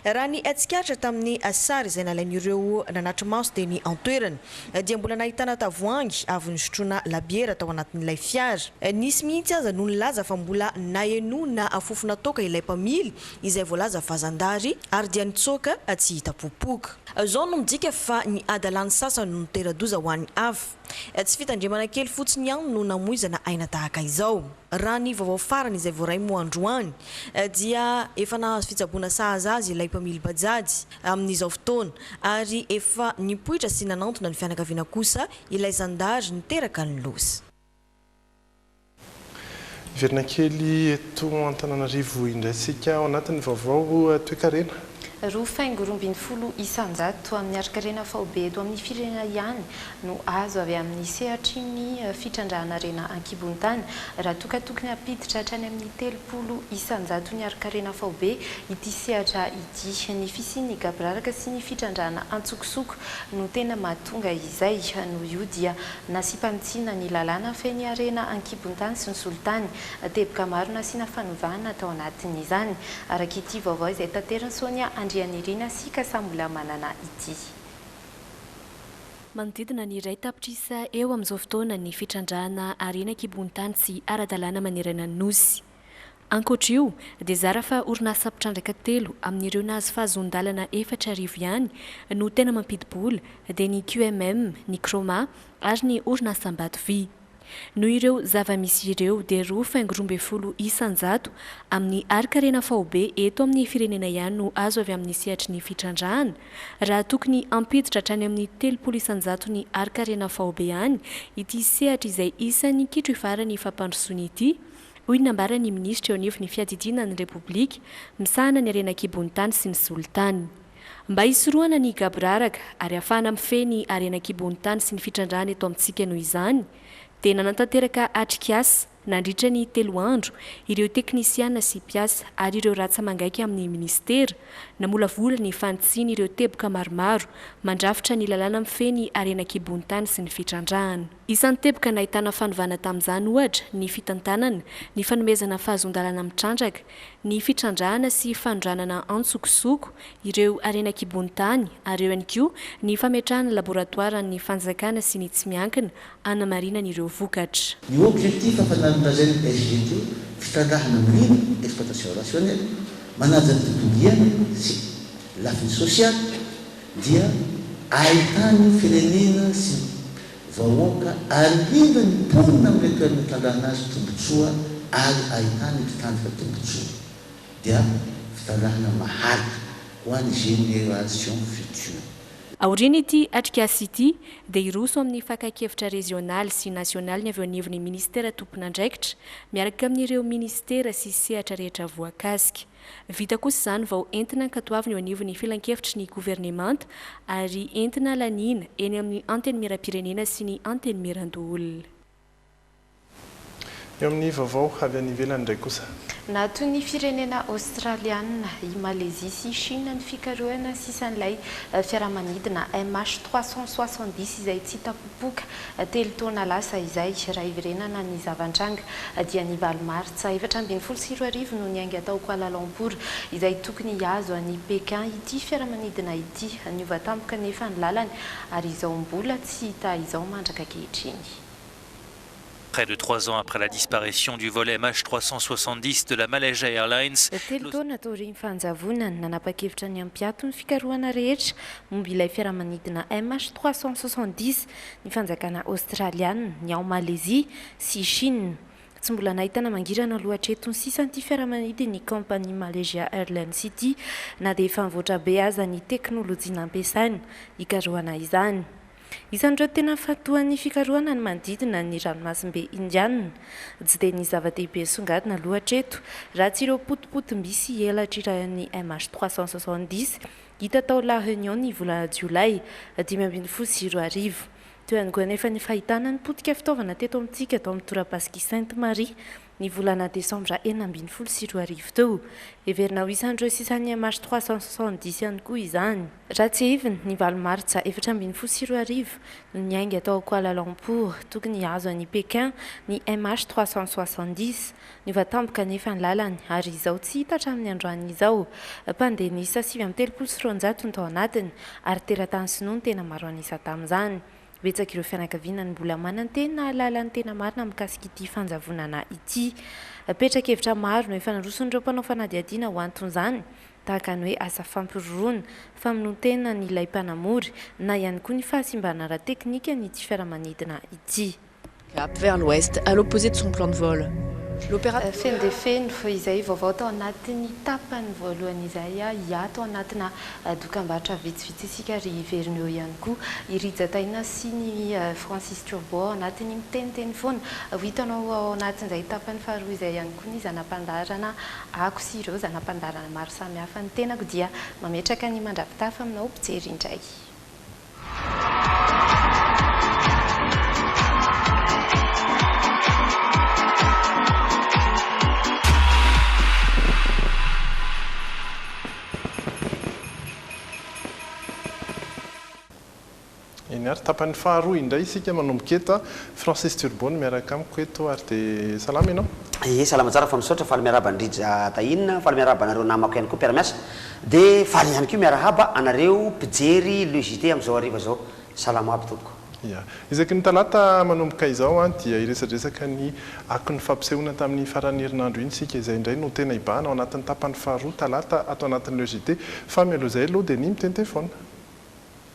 Raha ny atsikatra tamin'ny sary izay nalain'ireo nanatra maso dia ny antoerana dia mbola nahitana tavoahangy avy nisotroana labiera tao anatin'ilay fiara. Nisy mihitsy aza no nilaza fa mbola nahenona fofona toka ilay mpamily izay voalaza vazandary ary dia nitsoaka tsy hita popoka. Zao no midika fa ny adalany sasany no teradoza ho an'ny hafa. Tsy fitandremana kely fotsiny ihany no namoizana aina tahaka izao. Raha ny vaovao farany izay voaray moandroany dia efa nahazo fitsaboana sahaza azy ilay mpamily bajaj amin'izao fotoana ary efa nipoitra sy nanantona ny fianakaviana kosa ilay zandary niteraka ny losa. Verina kely eto Antananarivo indraisika ao anatin'ny vaovao toe-karena. Roa faingo 12 isanjato amin'ny araka-rena faobe eto amin'ny firenena ihany no azo avy amin'ny sehatry ny fitrandrahana rena Ankibontany raha tokatokony apiditra hatrany amin'ny 30 isanjato ny araka-rena faobe ity sehatra ity. Ny fisian'ny gabraraka sy ny fitrandrahana antsokosoko no tena mahatonga izay no io dia nasipanitsina ny lalàna feny arena Ankibontany sy ny Solitany teboka maro nasiana fanovana tao anatin'izany araka ity vaovao izay tanterany Sonia Andrianirina sy kasambola manana ity. Manodidina ny iray tapitrisa eo amin'izao fotoana ny fitrandrahana arena Ankibontany sy ara-dalàna manerana ny nosy. Ankoatra io dia zara fa orinasa mpitrandraka 3 amin'ireo nahazo fahazon-dalana 4 ihany no tena mampidi-bola dia ny QMM, ny Croma ary ny orinasa Ambatovy. No ireo zava-misy ireo dia 2.12 isanjato amin'ny araka-rena faobe eto amin'ny firenena ihany no azo avy amin'ny sehatry ny fitrandrahana raha tokony ampiditra hatrany amin'ny 30 isanjato ny araka-rena faobe ihany ity sehatra izay isan'ny kitro ifarany fampandrosoana ity. Hoy nambara ny minisitra eo anivon'ny fiadidinana ny Repoblika misahana ny arena Ankibontany sy ny Solitany. Mba hisorohana ny gabraraka ary ahafahana mifehy arena Ankibontany sy ny fitrandrahana eto amintsika noho izany dia nanantanteraka atrik'asa nandritra ny 3 andro ireo teknisiana sy mpiasa ary ireo ratsa mangaika amin'ny ministera namolavola ny fanitsiny ireo teboka maromaro mandrafitra ny lalàna mifehy arena Ankibontany sy ny fitrandrahana. Isan'ny teboka nahitana fanovana tamin'izany ohatra ny fitantanana, ny fanomezana fahazon-dalana mitrandraka, ny fitrandrahana sy fanondranana antsokosoko ireo arena Ankibontany ary eo ihany koa ny fametrahana laboratoara ny fanjakana sy ny tsy miankina anamarina ireo vokatra. Ny objectif afanan'razany SGT fitrandrahana mirina exploitation rationnelle manaja ny tontolo sy lafiny sosialy dia ahitany firenena sy vahoaka ary indrindra ny mponina amin'ny toerana fitrandrahana azy tombotsoa ary ahitany mpitandrika tombotsoa dia fitrandrahana maharitra ho an'ny génération future. Aoriana ity atrik'asa ity dia iroso amin'ny fakakevitra regionaly sy nasionaly ny avy ao anivon'ny ministera tompon'andraikitra miaraka amin'ireo ministera sy sehatra rehetra voakasika. Vita kosa izany vao entina katoaviny eo anivon'ny filan-kevitry ny gouvernemanta ary entina laniana eny amin'ny anteny miram-pirenena sy ny anteny miran-doholona. Eo amin'ny vaovao avy any ivelany indray kosa. Nato ny firenena Australiana, i Malaisie sy Chine ny fikarohana sisan'ilay fiaramanidina MH370 izay tsy tapopoka 3 taona lasa izay raha iverenana ny zavantranga dia ny valomartsa 2024 no niainga tao Kuala Lumpur izay tokony hiazo any Pekin ity fiaramanidina ity niova tampoka nefa ny lalany ary izao mbola tsy hita izao mandraka ankehitriny. Près de 3 ans après la disparition du vol MH370 de la Malaysia Airlines. Telo taona tao reny fanjavonany nanapa-kevitra ny ampiato ny fikarohana rehetra momba ilay fiaramanidina MH370 ny fanjakana Australiana, ny ao Malaisie sy Chine. Tsy mbola nahitana mangirana lohatreto ny sisa ny fiaramanidina ny compagnie Malaysia Airlines City na dia efa mivoatra be aza ny teknôlôjia ampiasaina hikarohana izany. Isan'ireo tena fatohan'ny fikarohana ny manodidina ny ranomasimbe Indiana. Tsy dia ny zava-dehibe songadina lohatreto raha tsy ireo potipotim-bisy elatra irahan'ny MH370 hita tao La Réunion ny volana Jolay 2024. Teo ihany koa anefa ny fahitana ny potika fitaovana teto amintsika atao amin'ny torapasky Sainte-Marie ny volana Desambra 2024 teo. Heverina ho isan'ireo sisan'ny MH370 ihany koa izany. Raha tsy eviny ny 7 Martsa 2024 no niainga atao Kuala Lumpur tokony azo any Pékin ny MH370 ny vatampoka nefa ny lalany ary izao tsy hita hatramin'ny androany izao. Mpandeha nisa 730 ny tao anatiny ary teratany sinoa ny tena maro anisa tamin'izany. Betsaka ireo fianakaviana ny mbola manantena lalany tena marina mikasika ity fanjavonana ity. Petra-kevitra maro no efa naroson'ireo mpanao fanadihadiana ho anton'izany tahaka ny hoe asa fampiroroana famonontena ny ilay mpanamory na ihany koa ny fahasimbana ara-teknika ny ity fiaramanidina ity. Cap vers l'ouest, à l'opposé de son plan de vol. L'opérateur feno dia feno fa izay vaovao tao anatin'ny tapany voalohany izay ia tao anatina dokam-barotra vitsivitsy isika ry iverina eo ihany koa Irija Taina sy ny Francis Turbo anatin'ny miteniteny foana ho hitanao ao anatin'izay tapany faharoa izay ihany koa ny zanam-pandarana ako sy ireo zanam-pandarana maro samihafa ny tenako dia mametraka ny mandravitafa aminao mpijery indray. Eny ary tapany faharoa indray isika manomboka eto Francis Turbone miaraka amiko eto ary dia salama ianao? Salama tsara fa misaotra faly miarahaba Ndrija Taina, faly miarahaba anareo namako ihany koa mpiara-miasa dia faly ihany koa miarahaba anareo mpijery le JT amin'izao hariva zao. Salama aby tompoko. Ya, isaky ny talata manomboka izao dia iresadresaka ny akon'ny fampisehoana tamin'ny faran'ny herinandro iny sika izay indray no tena ibahana ao anatin'ny tapany faharoa talata atao anatin'ny le JT fa mialoha izay aloha dia ny miteny foana.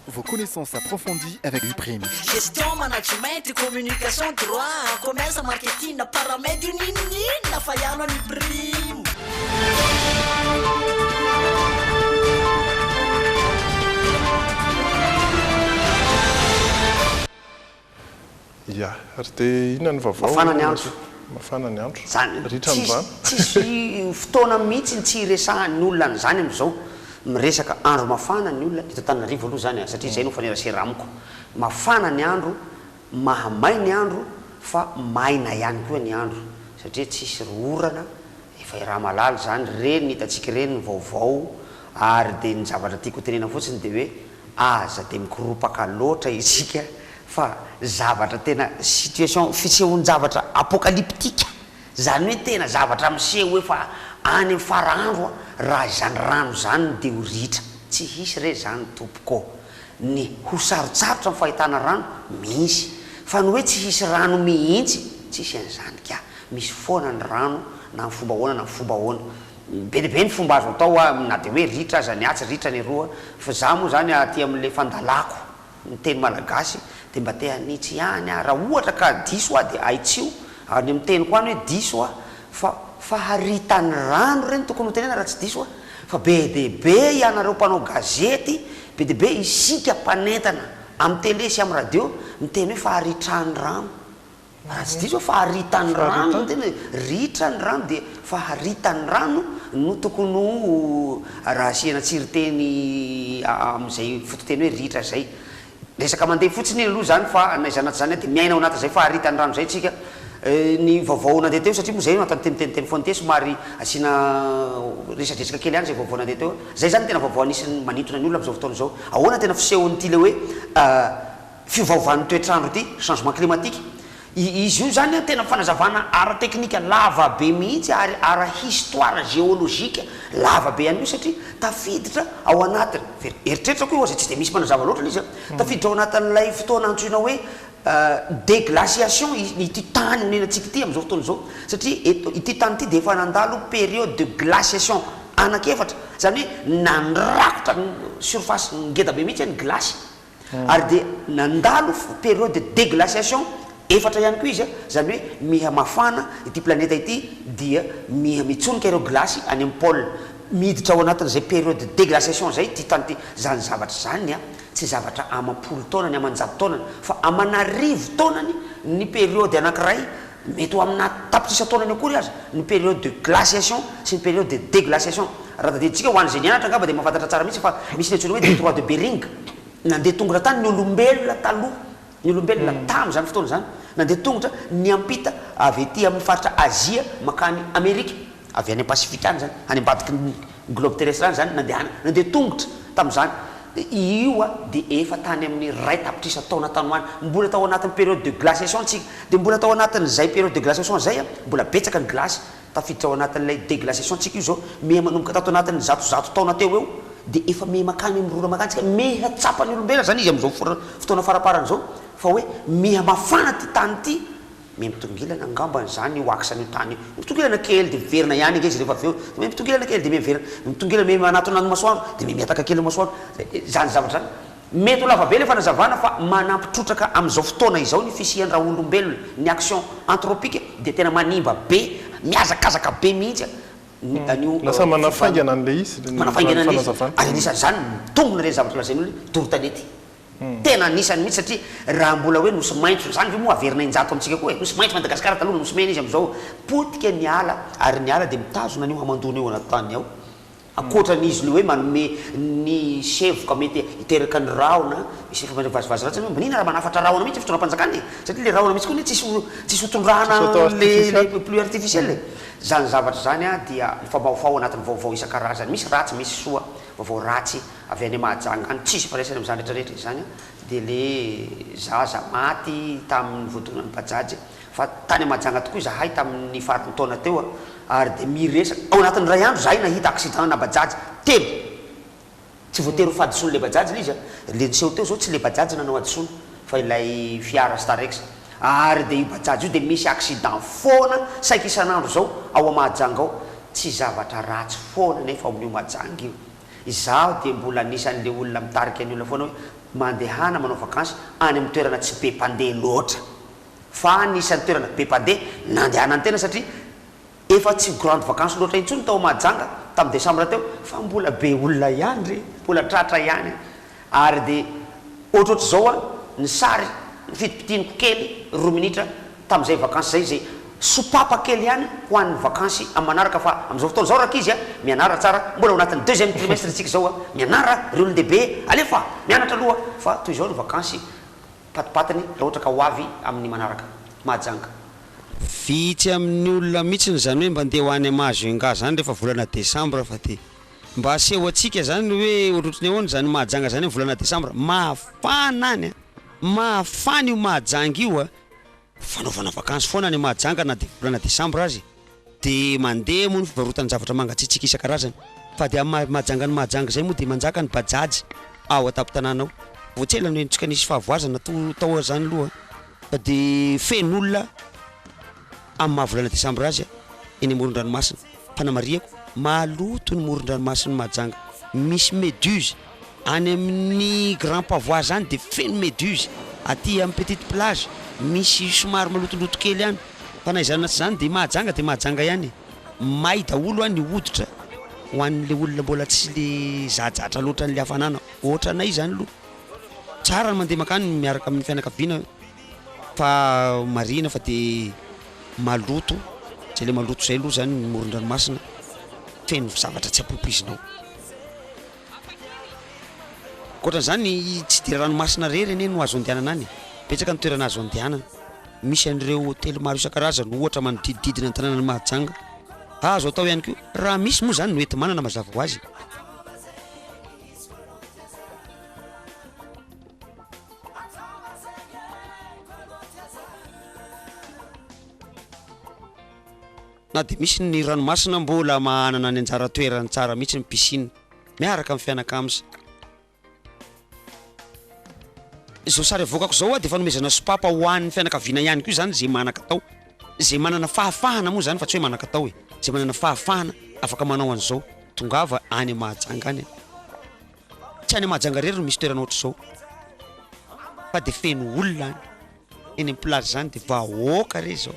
Vos connaissances approfondies avec l'Uprime. Gestion, management, communication, droit, commerce, marketing, paramètres, nina, fayano l'Uprime. Ya, ary dia inona ny vaovao? Mafana ny andro. Mafana ny andro. Zany ritra ny rano. Tsisy fotoana mihitsy tsy resahan'ny olona n'izany amin'izao. Miresaka andro mafana ny olona eto Antananarivo aloha zany satria zay no fanerasera amiko. Mafana ny andro, mahamay ny andro fa maina ihany koa ny andro satria tsisy orana efa iraha malala zany reny ny hitantsika reny ny vaovao ary dia ny zavatra tiako tenena fotsiny dia hoe aza dia mikoropaka loatra isika fa zavatra tena situation fisehoany zavatra apocalyptique zany hoe tena zavatra miseho hoe fa any amin'ny farandro raha izany rano zany dia ho ritra tsy hisy re zany tompoko ny ho sarotsarotra amin'ny fahitana rano misy fa ny hoe tsy hisy rano mihitsy tsisy an'izany ka misy foana ny rano na ny fomba hoana na ny fomba hoana be dia be ny fomba azo atao na dia hoe ritra aza ny atsy ritra ny roa fa za moa zany aty amin'ilay fandalako ny teny malagasy dia mba te hanitsy ihany raha ohatra ka diso dia aitsio ary ny miteny koa ny hoe diso fa faharitan'ny rano reny tokony ho tenena raha tsy diso fa be dia be ianareo mpanao gazety be dia be isika mpanentana amin'ny télé sy amin'ny radio miteny hoe faharitran'ny rano raha tsy diso faharitan'ny rano tena ritra ny rano dia faharitany rano no tokony ho raha asiana tsiryteny amin'izay fototeny hoe ritra zay resaka mandeha fotsiny aloha zany fa naizanaty zany dia miaina ao anatin'izay faharitany rano zay tsika ny vaovao nandeha teo satria moa zay natao teniteniteny foana te somary asiana resadresaka kely ihany zay vaovao nandeha teo zay zany tena vaovao anisany manintona ny olona amin'izao fotoana zao ahoana tena fisehoan'ity le hoe fivaovan'ny toetrandro ity changement climatique izy io zany tena fanazavana ara-teknika lava be mihitsy ary ara-histoire géologique lava be ihany io satria tafiditra ao anatiny eritreritako io zay tsy dia misy mpanazava loatra izy tafiditra ao anatin'ilay fotoana antsoina hoe déglaciation ity tany nenantsika ity am'izao fotoana zao satria ity tany ity de efa nandalo période de glaciation anakefatra zany hoe nandrakotra surface ngeda be mihitsy ny glace ary de nandalo période de déglaciation efatra ihany koa izy zany hoe miha mafana ity planeta ity dia miha mitsonika ireo glace any amin'ny pôle miditra ao anatin'izay période de déglaciation zay ty tany ty zany zavatra zany tsy zavatra amam-polo taonany amanjato taonany fa amanarivo taonany ny période anankiray mety ho amina tapitrisa taonany akory azy ny période de glaciation sy ny période de déglaciation raha tadiditsika ho an'izay nianatra angamba de mahafantatra tsara mihitsy fa misy netsony hoe détroit de Bering nandeha tongotra tany ny olombelona taloha ny olombelona tamy zany fotoana zany nandeha tongotra ny ampita avy ety amin'ny faritra Azia makany Amerika avy any Pacifique any zany any ambadiky ny globe terrestre any zany nandeha tongotra tam'izany io de efa tany amin'ny ray tapitrisa taona tanoany mbola tao anatin'ny période de glaciation tsika de mbola tao anatin'izay période de glaciation zay mbola betsaka ny glace tafiditra ao anatin'ilay déglaciation tsika io zao meha manomboka tato anatin'ny zato taona teo eo de efa meha makany mirora makany tsika meha tsapany olombelona zany izy am'izao fotoana faraparany zao fa hoe meha mafana ty tany ty meha mitongilana angambany zany ho aksan'io tany io mitongilana kely de verina ihany anga izy rehefa avy eo de meha mitongilana kely de meha verina mitongilana meha manatonano masoandro de meha miataka kely masoandro zany zavatra zany mety ho lava be le fanazavana fa manampitrotraka am'izao fotoana izao ny fisiany raha olombelona ny action anthropique de tena manimba be miazakazaka be mihitsy anio lasa manafaingana an'le izy manafaingana an'le izy ary anisan'ny zany tombona re zavatra lazainy hoe dorotanety tena anisany mihitsy satria raha mbola hoe nosy maintso zany ve moa averina injato amitsika koa nosy maintso Madagasikara taloha nosy mena izy am'izao potika ny ala ary ny ala de mitazona anio hamandona eo anaty tany ao akoatran'izy le hoe manome ny sevoka mety hiteraka ny raona misy vazivazy ratsy hoe manina raha manafatra raona mihitsy fitondram-panjakany satria le raona mihitsy koa tsisy hotondrahana le pluie artificielle zany zavatra zany dia mifampahofao anatin'ny vaovao isan-karazany misy ratsy misy soa vaovao ratsy avy any Mahajanga any tsisy faraisany am'izany rehetrarehetra zany de le zaza maty tamin'ny voadonan'ny bajajy fa tany Mahajanga tokoa zahay tamin'ny faritiny taona teo ary de miresaka ao anatin'ny ray andro zahay nahita accident na bajajy telo tsy voatery ho fadisony le bajajy le izy le niseho teo zao tsy le bajajy nanao adisony fa ilay fiara Starex ary de io bajajy io de misy accident foana saika isan'andro zao ao Mahajanga ao tsy zavatra ratsy foana nefa ao amin'io Mahajanga io izaho de mbola anisan'le olona mitarika ny olona foana hoe mandehana manao vakansy any amin'ny toerana tsy be mpandeha loatra fa anisan'ny toerana be mpandeha nandehana ny tena satria efa tsy grande vacance loatra intsony tao Mahajanga tamin'ny décembre teo fa mbola be olona ihany re mbola tratra ihany ary de ohatrohatry zao ny sary ny fitipitiniko kely 2 minitra tamin'izay vacance zay sopapa kely ihany ho an'ny vakansy manaraka fa am'izao fotoana zao raka izy mianara tsara mbola ao anatin'ny 2e trimestre tsika zao mianara ry olon-dehibe alefa mianatra aloha fa toy izao ny vakansy patipatiny raha ohatra ka ho avy amin'ny manaraka Mahajanga vitsy amin'ny olona mihitsy zany hoe mba andeha ho any Mahajanga zany rehefa volana décembre fa ty mba aseho atsika zany hoe ohatrotry ny ahoana zany Mahajanga zany volana décembre mafana any mafana io Mahajanga io fanaovana vakansy foana ny Mahajanga na de volana décembre azy de mandeha moa ny fivarotany zavatra mangatsiatsika isan-karazany fa de amin'ny Mahajanga zay moa de manjaka ny bajajy ao atapy-tanàna ao voatsela no entsika nisy fahavoazana tao zany aloha fa de fen'olona amin'ny mahavolana décembre azy eny amoron-dranomasina Fanamariako maloto ny moron-dranomasina Mahajanga misy méduse any amin'ny grand pavois zany de feno méduse aty amin'ny petite plage misy somary malotoloto kely ihany fa na izany zany de Mahajanga ihany may daholo any hoditra ho an'le olona mbola tsy le zajatra loatra n'le hafanana ohatra anay zany aloha tsara ny mandeha makany miaraka amin'ny fianakaviana fa marina fa de maloto zay le maloto zay aloha zany moron-dranomasina feno zavatra tsy apopoizinao koatran'izany tsy de ranomasina rery ene no azo andehanana any betsaka ny toerana azo andehanana misy an'ireo hôtely maro isan-karazany ohatra manodidididina ny tanànany Mahajanga azo atao ihany koa raha misy moa zany no ety manana mazava ho azy na de misy ny ranomasina mbola manana ny anjara toerany tsara mihitsy ny piscine miaraka amin'ny fianakamsa zao sary avokako zao a de fanomezana sopapa hoan'ny fianakaviana ihany koa zany zay manan-katao zay manana fahafahana moa zany fa tsy hoe manan-katao e zay manana fahafahana afaka manao an'izao tongava any Mahajanga any tsy any Mahajanga rery no misy toerana ohatr' zao fa de feno olona any eny am'plage zany de vahoaka re zao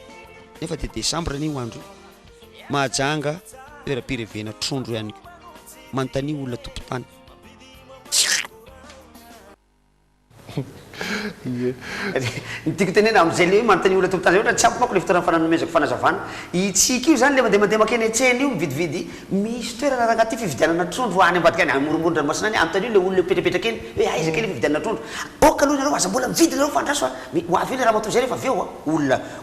nefa de décembre ny andro Mahajanga toeram-pirevena trondro ihany koa manontany olona tompotany nytiako tenena am'izay le hoe manontany olona tompotany ohatra tsy ampy manko le fotoana fananomezako fanazavana itsika io zany le mandeha makeny an-tsena io mividividy misy toerana raha anaty fividianana trondro any ambadika any amoromorondra-masina any anontany io le olona petrapetraka eny hoe aiza kely fividianana trondro oka aloha nareo aza mbola mividy nareo fandraso hoavy le raha mato zay rehefa avy eo a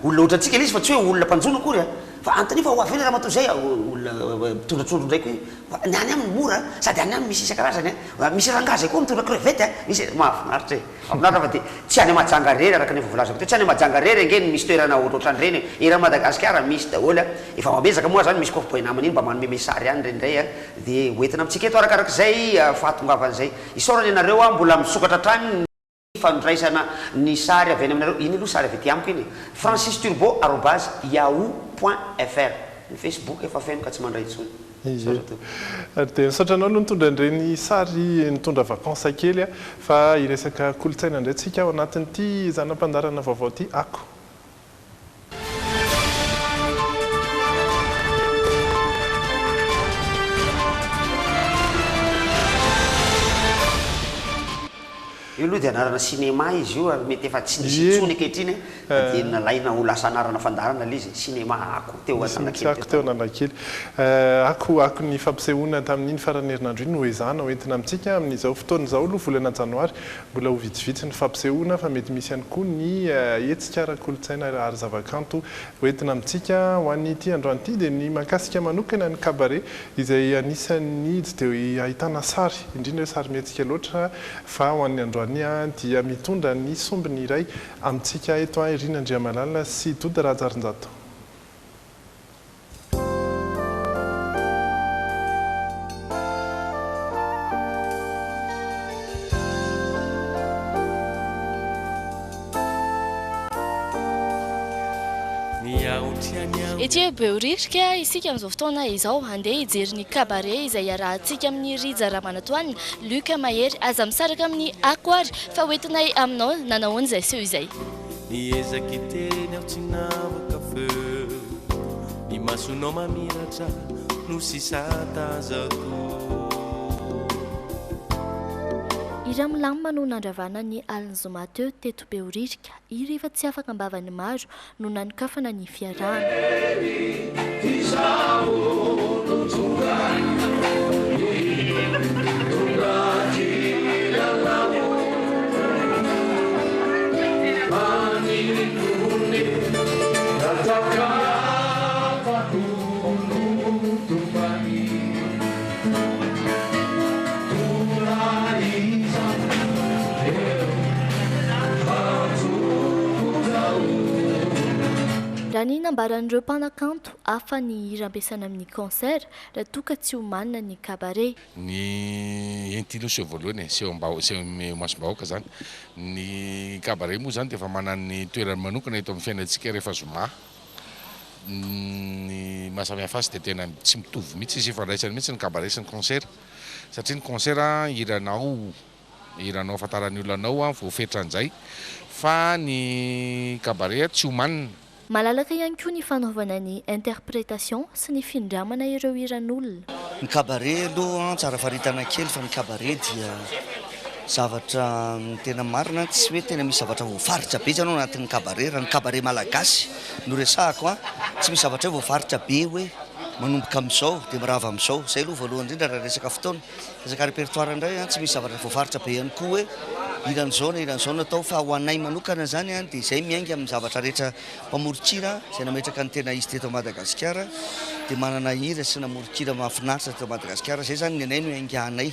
olona ohatratsika le izy fa tsy hoe olona mpanjono akory a fa antony fa hoavy le raha mato zay olona mitondratrondro ndraiky hoe any aminy mora sady any aminy misy isan-karazany a misy rangaza koa mitondra crevette a misy mahafinaritra e aminaritra fa de tsy any Mahajanga rery araka ny vovolazako teo tsy any Mahajanga rery angeny misy toerana ohatrohatrany reny era Madagasikara misy daholo a efa mamezaka moa zany misy coffre namany iny mba manome mesary any rendray a de hoentina amitsika eto arakarak'izay fahatongavan'izay isorany anareo a mbola misokatra hatrany fanondraisana ny sary avy any aminareo iny aloha sary avy ety amiko iny francisturbo@yahoo.fr ny Facebook efa feno ka tsy mandray intsony de nisotranao aloha nitondra an'ireny sary nitondra vacances kely a fa iresaka kolotsaina indray tsika ao anatin'ity zanam-pandarana vaovao ty ako io aloha de anarana cinéma izy io ary mety efa tsy nisy intsony ankehitriny de nalaina ho lasa anarana fandarana le izy cinéma ako teo ako teo analakely ako ny fampisehoana tamin'iny farany herinandro iny no ezana hoentina amintsika amin'izao fotoana zao aloha volana janoary mbola ho vitsivitsy ny fampisehoana fa mety misy ihany koa ny hetsika ara-kolotsaina ary zavakanto hoentina amintsika ho an'ity androanyity de ny mahakasika manokana ny cabaret izay anisan'ny tsy de ahitana sary indrindra hoe sary mihetsika loatra fa ho an'ny androany dia mitondra ny sombiny iray amintsika eto Irina Andriamalala sy Dodo Rajarinjato. Ety Beoririka isika amin'izao fotoana izao andeha hijery ny cabaret izay iarahantsika amin'ny Rija Ramanatoanina Luc Mahery aza misaraka amin'ny Akoary fa hoentinay aminao nanahoana izay seho izay. Niezaky teny aho tsy navaka feo ny masonao mamiratra no sisa tazako. Iramilamba no nandravana ny Alin'Zoma teo teto Beoririka iry efa tsy afaka ambavany maro no nanokafana ny fiarahana. Raha ny nambaran'ireo mpanakanto hafa ny hira ampiasaina amin'ny concert raha toka tsy ho manana ny cabaret. Ny entilo seho voalohany seho masom-bahoaka zany ny cabaret moa zany dia efa manana ny toerany manokana eto amin'ny fiainantsika rehefa zoma. Ny mahasamihafa azy dia tena tsy mitovy mihitsy izy ifandraisany mihitsy ny cabaret sy ny concert satria ny concert hiranao afantaran'ny olonanao voafetra an'izay fa ny cabaret tsy ho manana. Malalaka ihany koa ny fanaovana ny interprétation sy ny findramana ireo hiran'olona. Ny cabaret aloha tsara faritana kely fa ny cabaret dia zavatra tena marina tsy hoe tena misy zavatra voafaritra be zany anatin'ny cabaret raha ny cabaret malagasy no resahako tsy misy zavatra hoe voafaritra be hoe manomboka amin'izao dia mirava amin'izao zay aloha voalohany indrindra raha resaka fotoana resaka répertoire indray tsy misy zavatra voafaritra be ihany koa hoe iran'izao natao fa ho anay manokana zany dia izay miainga amin'ny zavatra rehetra mpamoron-kira izay nametraka ny tena izy teto Madagasikara dia manana hira sy namoron-kira mahafinaritra teto Madagasikara zay zany ny anay no hainganay.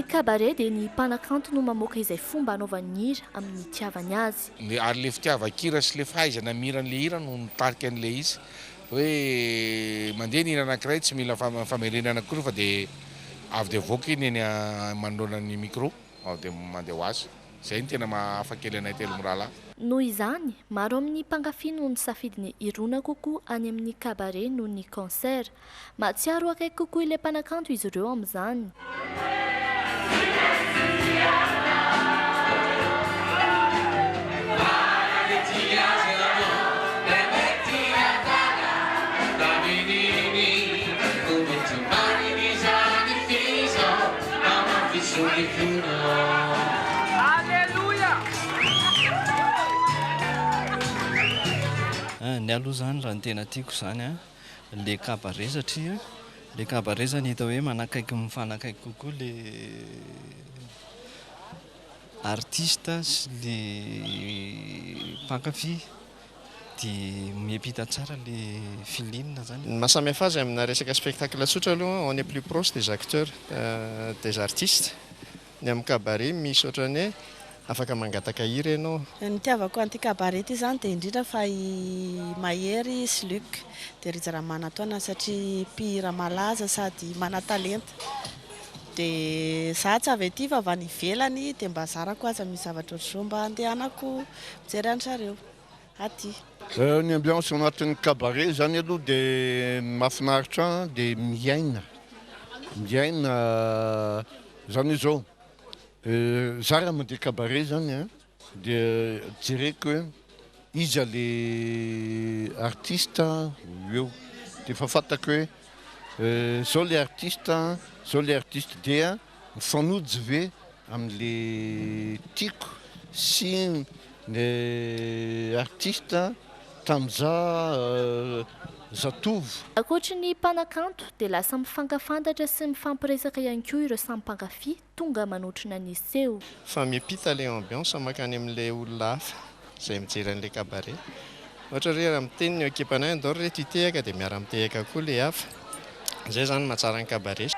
kabaret dia ny mpanakanto no mamoaka izay fomba anaovan'ny hira amin'ny tiavany azy. Ary le fitiava-kira sy le fahaizana miran'le hira no nitarika an'le izy hoe mandeha ny hira anankiray tsy mila famerenana koa fa dia avy dia voaka iny eny manoloana ny micro avy dia mandeha ho azy. Izay ny tena mahafakely anay telo mirahalahy. Noho izany, maro amin'ny mpankafy no nisafidiny irona kokoa any amin'ny kabaret noho ny concert. Mahatsiaro akaiky kokoa ilay mpanakanto izy ireo amin'izany. Ny aloha zany raha ny tena tiako zany a le kabaret satria le kabaret zany hita hoe manakaiky mifanakaiky kokoa le artista sy le mpankafy dia miampita tsara le filinina zany. Mahasamihafa azy amina resaka spectacle tsotra aloha on est plus proche des acteurs des artistes. Ny amin'ny kabaret misy ohatrany hoe afaka mangataka hira ianao. Ny tiavako an'ity kabaret ity zany dia indrindra fa i Mahery sy Luc dia ry Ramanatoana satria mpihira malaza sady mana-talenta. Dia za tsy avy aty fa avy any ivelany dia mba zarako aza misy zavatra ohatr'izao mba andehanako mijery an'zareo aty. Ny ambiance anatin'ny kabaret zany aloha dia mahafinaritra dia miaina zany izao. Za raha mandeha kabaret zany dia jereko hoe iza le artista eo dia efa fantako hoe zao le artiste dia mifanojo ve amin'le tiako sy le artiste tamin'iza zatovo. Ankoatra ny mpanakanto dia lasa mifankafantatra sy mifampiresaka ihany koa ireo samy mpankafy tonga manotrina ny seho. Fa miampita le ambiance makany amin'ilay olona hafa izay mijery an'ilay kabaret. Ohatra hoe raha miteny ny ekipanay andao reto hitehaka dia miara mitehaka koa le hafa. Izay zany mahatsara ny kabaret.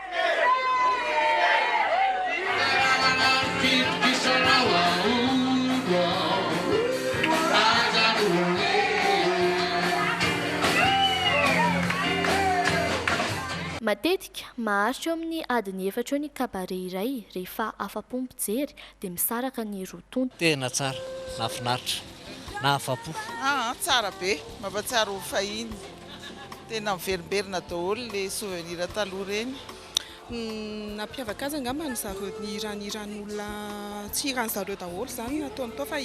Matetika maharitra eo amin'ny adiny 4 ny kabaret iray rehefa afa-po mpijery dia misaraka ny rotonto. Tena tsara, nahafinaritra, na afa-po. Tsara be, mampatsiaro fahiny. Tena miverimberina daholo le souvenir taloha reny. Nampiavaka azy angamba ny zareo ny iran'olona tsy iran'ny zareo daholo zany nataony tao fa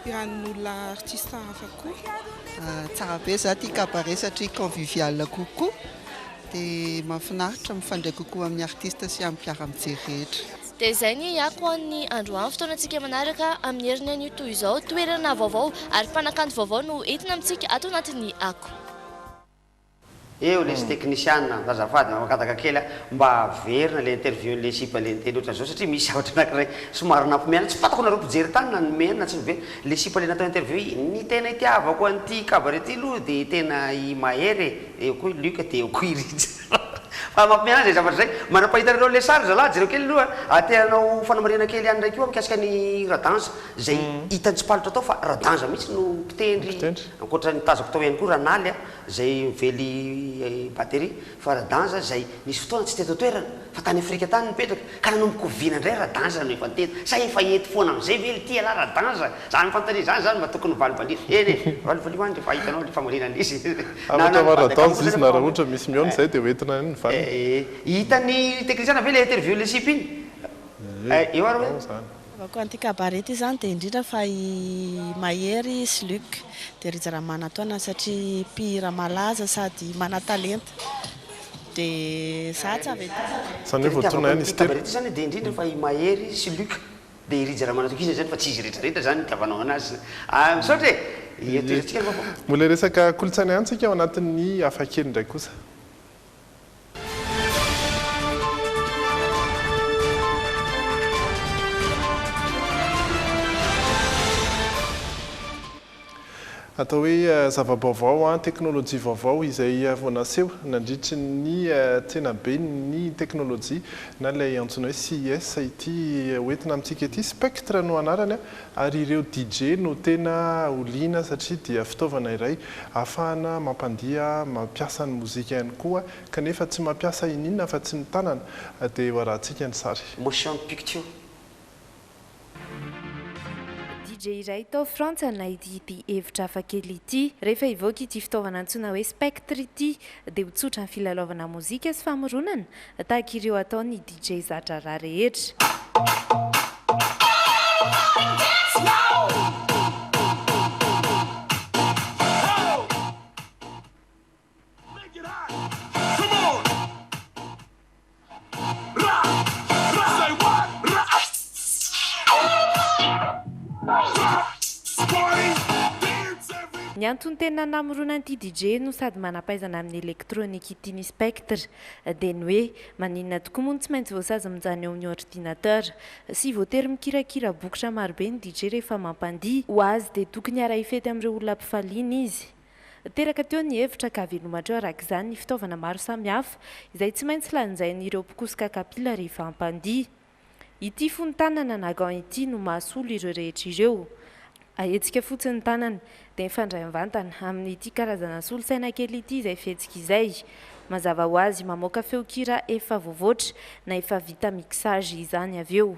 iran'olona artiste hafa koa. Tsara be za tia kabaret satria convivial kokoa. Dia mahafinaritra mifandray kokoa amin'ny artiste sy amin'ny mpiara-mijery rehetra. Dia izay ny ako amin'ny androany fotoanantsika manaraka amin'ny herinany toy izao toerana vaovao ary mpanakanto vaovao no entina amintsika ato anatin'ny ako. Eo lesy technician zazafady makataka kely mba averina le interview le sipa le niteny ohatran'izao satria misy zavatra anankiray somary nampimeana tsy fantako nareo mpijery tany na nomena tsy ve le sipa le natao interview ny tena itiavako an'ity kabaret ity aloha dia tena i Mahery eo koa Luc dia eo koa i Rija fa mampimeana zay zavatra zay manapahita le sary zalahy jereo kely aloha atehanao fanamarena kely ihany ndraiky io mikasika ny radanza zay hitany tsy palitra tao fa radanza mihitsy no mpitendry ankoatra ny tazako tao ihany koa ranaly zay mively batterie fa radanza zay nisy fotoana tsy teto toerana fa tany Afrika tany nipetraka ka nanombokovina indray radanza no efa teto sa efa ety foana amin'izay ve ty ala radanza zany fantany zany zany mba tokony valivaliana eny valivaliana any rehefa hitanao le famorinana izy radanza izy na raha ohatra misy miona zay dia hoentina ny valy hitany technicien ve le interview le sip iny eo ary hoe avako an'ity kabaret ity zany dia indrindra fa i Mahery sy Luc dia ry Ramanatoana satria mpihira malaza sady mana-talenta dia za tsy avy zany hoe voatona ihany izy telo kabaret ity zany dia indrindra fa i Mahery sy Luc dia ry Ramanatoana izy zany fa tsy izy rehetrarehetra zany tiavanao anazy misaotra e toerantsika mbola resaka kolontsaina ihany tsika ao anatin'ny hafakely indray kosa. atao hoe zava-baovao teknôlôjia vaovao izay vao naseho nandritry ny tsena be ny teknôlôjia na ilay antsoina hoe CES ity hoentina amintsika ity spectre no anarany ary ireo DJ no tena oliana satria dia fitaovana iray ahafahana mampandiha mampiasa ny mozika ihany koa kanefa tsy mampiasa ininona fa tsy ny tanana dia hoarantsika ny sary motion picture DJ iray tao Frantsa nahidy ity hevitra hafakely ity rehefa ivoaka ity fitaovana antsoina hoe spectre ity dia ho tsotra ny filalaovana mozika sy famoronana tahaka ireo ataony DJ zatra raha rehetra. Ny antony tena namorona an'ity DJ no sady manampaizana amin'ny elektrônika ity ny spectre dia ny hoe maninona tokoa moa tsy maintsy voasazy mijany eo amin'ny ordinateur sy voatery mikirakira bokotra marobe ny DJ rehefa mampandihy ho azy dia tokony ara ifety amin'ireo olona mpifaliana izy. Teraka teo ny hevitra ka velomatra eo araka izany ny fitaovana maro samihafa izay tsy maintsy lanjain'ireo mpikosika kapila rehefa mampandihy. Ity fony tanana na gant ity no mahasolo ireo rehetra ireo. Ahetsika fotsiny ny tanana dia mifandray mivantana amin'ity karazana solosaina kely ity izay fihetsika izay. Mazava ho azy mamoaka feokira efa voavoatra na efa vita mixage izany avy eo.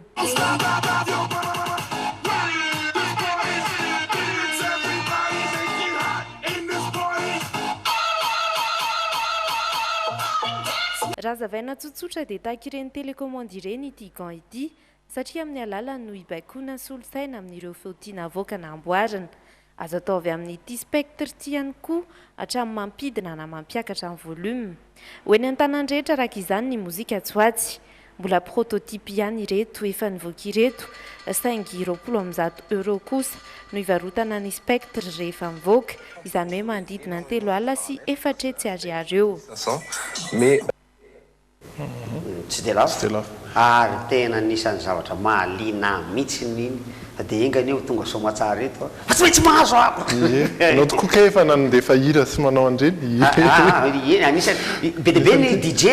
Raha zavaina tsotsotra dia tahaka ireny telekomandy ireny ity gant ity satria amin'ny alalany no ibaikoana solosaina amin'ireo feo tiana avoaka na amboarina. Azo atao avy amin'ity spectre ity ihany koa hatramin'ny mampidina na mampiakatra ny volume. Ho eny an-tanàn-drehetra araka izany ny mozika tsoatsy. Mbola prototype ihany ireto efa nivoaka ireto saingy €20 kosa no ivarotana ny spectre rehefa mivoaka izany hoe manodidina ny 3 alina sy 4 ariary eo. Tsy dia lafo ary tena nisan'ny zavatra mahaliana mihitsy niny dia engany eo tonga somatsara eto fa tsy maintsy mahazo ako anao tokoa ka efa nandefa hira sy manao andreny anisany be dia be ny DJ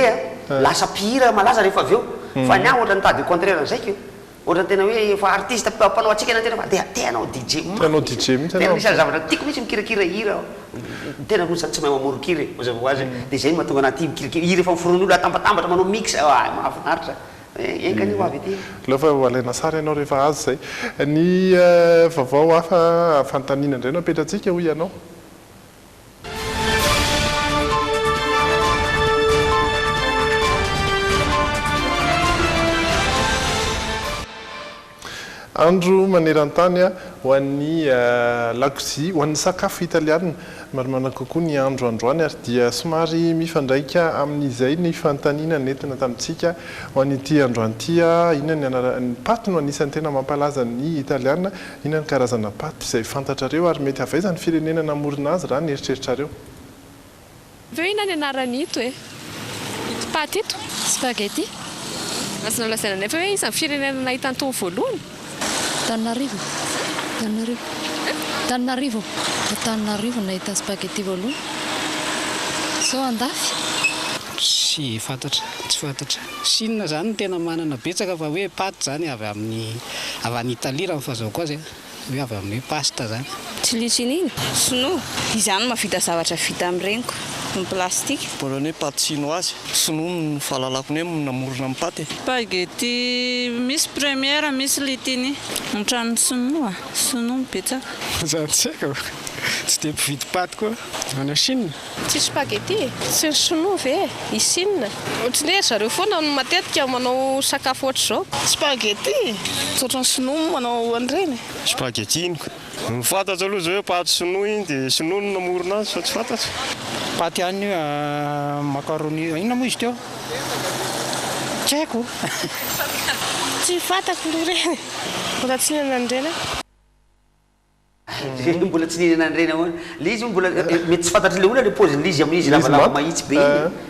lasa mpihira malaza rehefa avy eo fa ny aho ohatra nitady contraire an'izayko ohatra tena hoe efa artiste mpanao atsika na tena fa dia teanao DJ tena nisan'ny zavatra tiako mihitsy mikirakira hira tena nosany tsy mahay mamoro-kiry mazava ho azy dia izay mahatonga anaty mikirakira hira efa miforon'olo atambatambatra manao mix mahafinaritra engany io avy ety lafa alaina sary ianao rehefa azy zay ny vaovao hafa fanontaniana indray no apetratsika hoy ianao andro maneran-tany ho an'ny lakozia ho an'ny sakafo italiana maromana kokoa ny andro androany ary dia somary mifandraika amin'izay ny fanontaniana nentina tamintsika ho an'ity androany ity inona ny paty no anisan'ny tena mampalaza ny italiana inona ny karazana paty izay fantatrareo ary mety avaiza ny firenena namorona azy raha ny eritreritrareo veo ina ny anarany ito ito paty ito spaghetti asina lasaina nefa hoe isan'ny firenena nahitantony voalohany Tananarivo nahita spaghetti voalohany. So andafy? Tsy fantatra. Sinina zany tena manana betsaka fa hoe paty zany avy any Italia raha fazao azy hoe avy amin'ny pasta zany. Tsilisininy, sinoa, izany mahavita zavatra vita amin'irengiko. Plastique. Polonais pâte chinoise. Sinoa fahalalako ny namorona amin'ny paty. Spaghetti misy première misy litiny. Mitrano sinoa mibetsaka. Zany tsy haiko. Tsy dia mpividy paty koa. Any Chine. Tsy spaghetti, tsy sinoa ve? I Chine. Ohatrany hoe zareo foana no matetika manao sakafo ohatr'izao. Spaghetti. Ohatrany sinoa manao an'ireny. Spaghetti iny. Ny fantatro aloha zao hoe paty sinoa iny dia sinoa no namorona azy fa tsy fantatro. Paty any macaroni inona moa izy teo? Tsy haiko. Tsy fantako ireny. Mbola tsy nihinana an'ireny. mbola tsy nihinana reny ahoana le izy mbola mety tsy fantatry le olona le paoziny izy amin'izy lavalava mahitsy be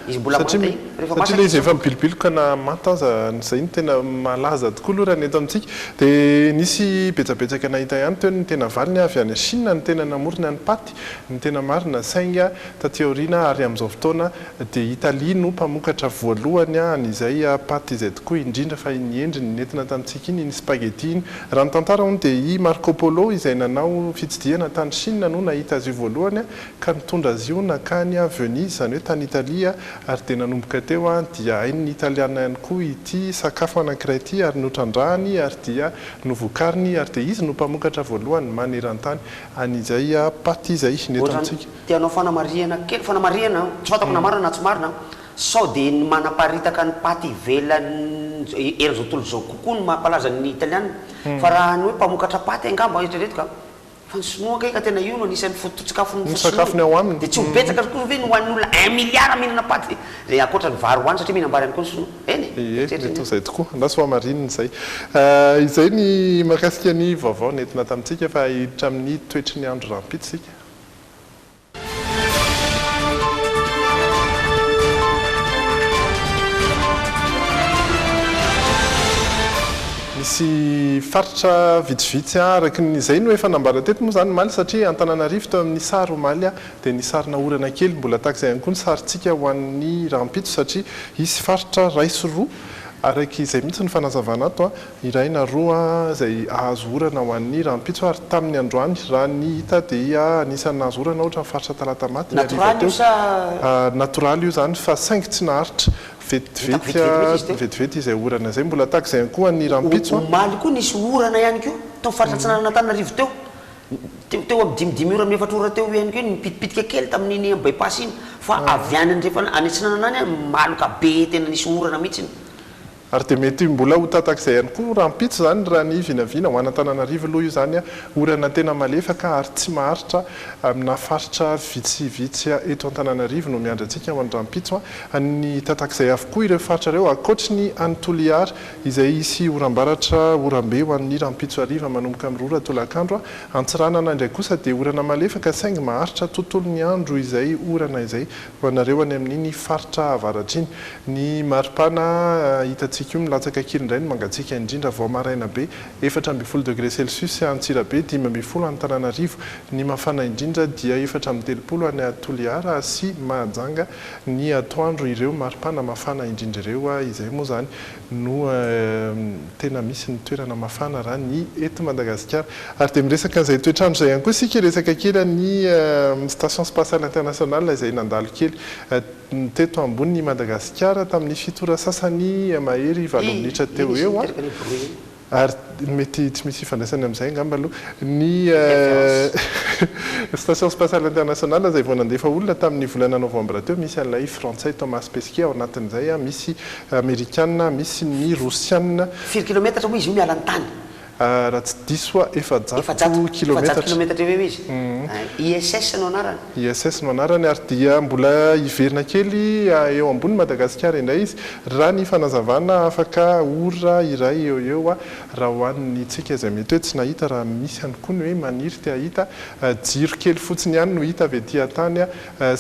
izy mbola manta iny satria le izy efa mipilopiloka na manta zay ny tena malaza tokoa aloha raha ny eto amintsika dia nisy betsabetsaka nahita ihany teo ny tena valiny avy any Chine ny tena namorona ny paty ny tena marina sainga taty aoriana ary amin'izao fotoana dia Italia no mpamokatra voalohany an'izay paty izay tokoa indrindra fa ny endriny nentina tamintsika iny ny spaghetti iny raha ny tantara hono dia i Marco Polo izay nanao fitsidihana tany Chine no nahita azy io voalohany ka nitondra azy io nakany Venise zany hoe tany Italia ary dia nanomboka teo dia hain'ny italiana ihany koa ity sakafo anankiray ity ary notrandrahany ary dia novokariny ary dia izy no mpamokatra voalohany maneran-tany an'izay paty izay neto amintsika tianao fanamariana kely fanamariana tsy fatako na marina na tsy marina sao dia manaparitaka ny paty ivelany eran'izao tontolo zao kokoa no mampalaza ny italiana fa raha ny hoe mpamokatra paty angamba eritreretika fa ny sinoa kay ka tena io no anisan'ny foto-tsakafony sakafony ao aminy dia tsy hobetsaka koa ve no hoan'ny olona 1 milliard mihinana paty zay akoatra ny vary hoany satria mihinambary ihany koa ny sinoa eny to zay tokoa andaso hoamarininy zay izay ny mahakasika ny vaovao nentina tamintsika fa hiditra amin'ny toetry ny andro rampitsika misy faritra vitsivitsy araky nyzay no efa nambara teto moa zany maly satria Antananarivo teo amin'ny sary omaly dia ny sarina orana kely mbola tahak'izay ihany koa ny sarintsika ho an'ny rampitso satria isy faritra raisy roa araky izay mihitsy ny fanazavana ato iray na roa zay ahazo orana ho an'ny rampitso ary tamin'ny androany raha ny hita dia anisan'ny ahazo orana ohatra ny faritra talata maty natoraly io zany fa saingy tsy naharitra vetivety izay orana zay mbola tahak'izay ihany koa ny rampitso omaly koa nisy orana ihany keo tao faritra tsinanana Antananarivo teo teo amin'ny 5 ora amin'ny 4 ora teo ihany keo nipitipitika kely tamin'iny bypass iny fa avy any andrefa any Antsinanana any maloka be tena nisy orana mihitsy ary dia mety mbola ho tatak'izay ihany koa rampitso zany raha ny vinavina ho an'Antananarivo aloha io zany orana tena malefaka ary tsy maharitra amina faritra vitsivitsy eto Antananarivo no miandrantsika ho an'ny rampitso ny tatak'izay avokoa ireo faritra ireo akoatry ny Antoliara izay isy orambaratra orambe ho an'ny rampitso ariva manomboka amin'ny rora tolakandro Antsiranana indray kosa dia orana malefaka saingy maharitra tontolo ny andro izay orana izay ho anareo any amin'iny faritra avaratra iny ny maripana hitatsika io milatsaka kely indray ny mangatsika indrindra vao maraina be 4 degré Celsius Antsirabe 5 Antananarivo ny mafana indrindra dia 4 any Toliara sy Mahajanga ny atoandro ireo maripana mafana indrindra ireo izay moa zany no tena misy ny toerana mafana raha ny eto Madagasikara ary dia miresaka an'izay toetrandro zay ihany koa sika resaka kely ny station spatiale internationale izay nandalo kely teto ambony Madagasikara tamin'ny fitora sasany mahery 7 minitra teo eo ary mety tsy misy ifandraisany amin'izay angamba aloha ny station spatiale internationale izay vao nandefa olona tamin'ny volana novambra teo misy an'ilay frantsay Thomas Pesquet ao anatin'izay misy amerikanina misy ny russianina 4 kilometatra moa izy io miala ny tany raha tsy diso kilometatra eo izy ISS no anarany ISS no anarany ary dia mbola iverina kely eo ambony Madagasikara indray izy raha ny fanazavana afaka ora iray eo raha hoan'ny tsika izay mety hoe tsy nahita raha misy ihany koa ny hoe maniry tia hita jiro kely fotsiny ihany no hita avy ety tany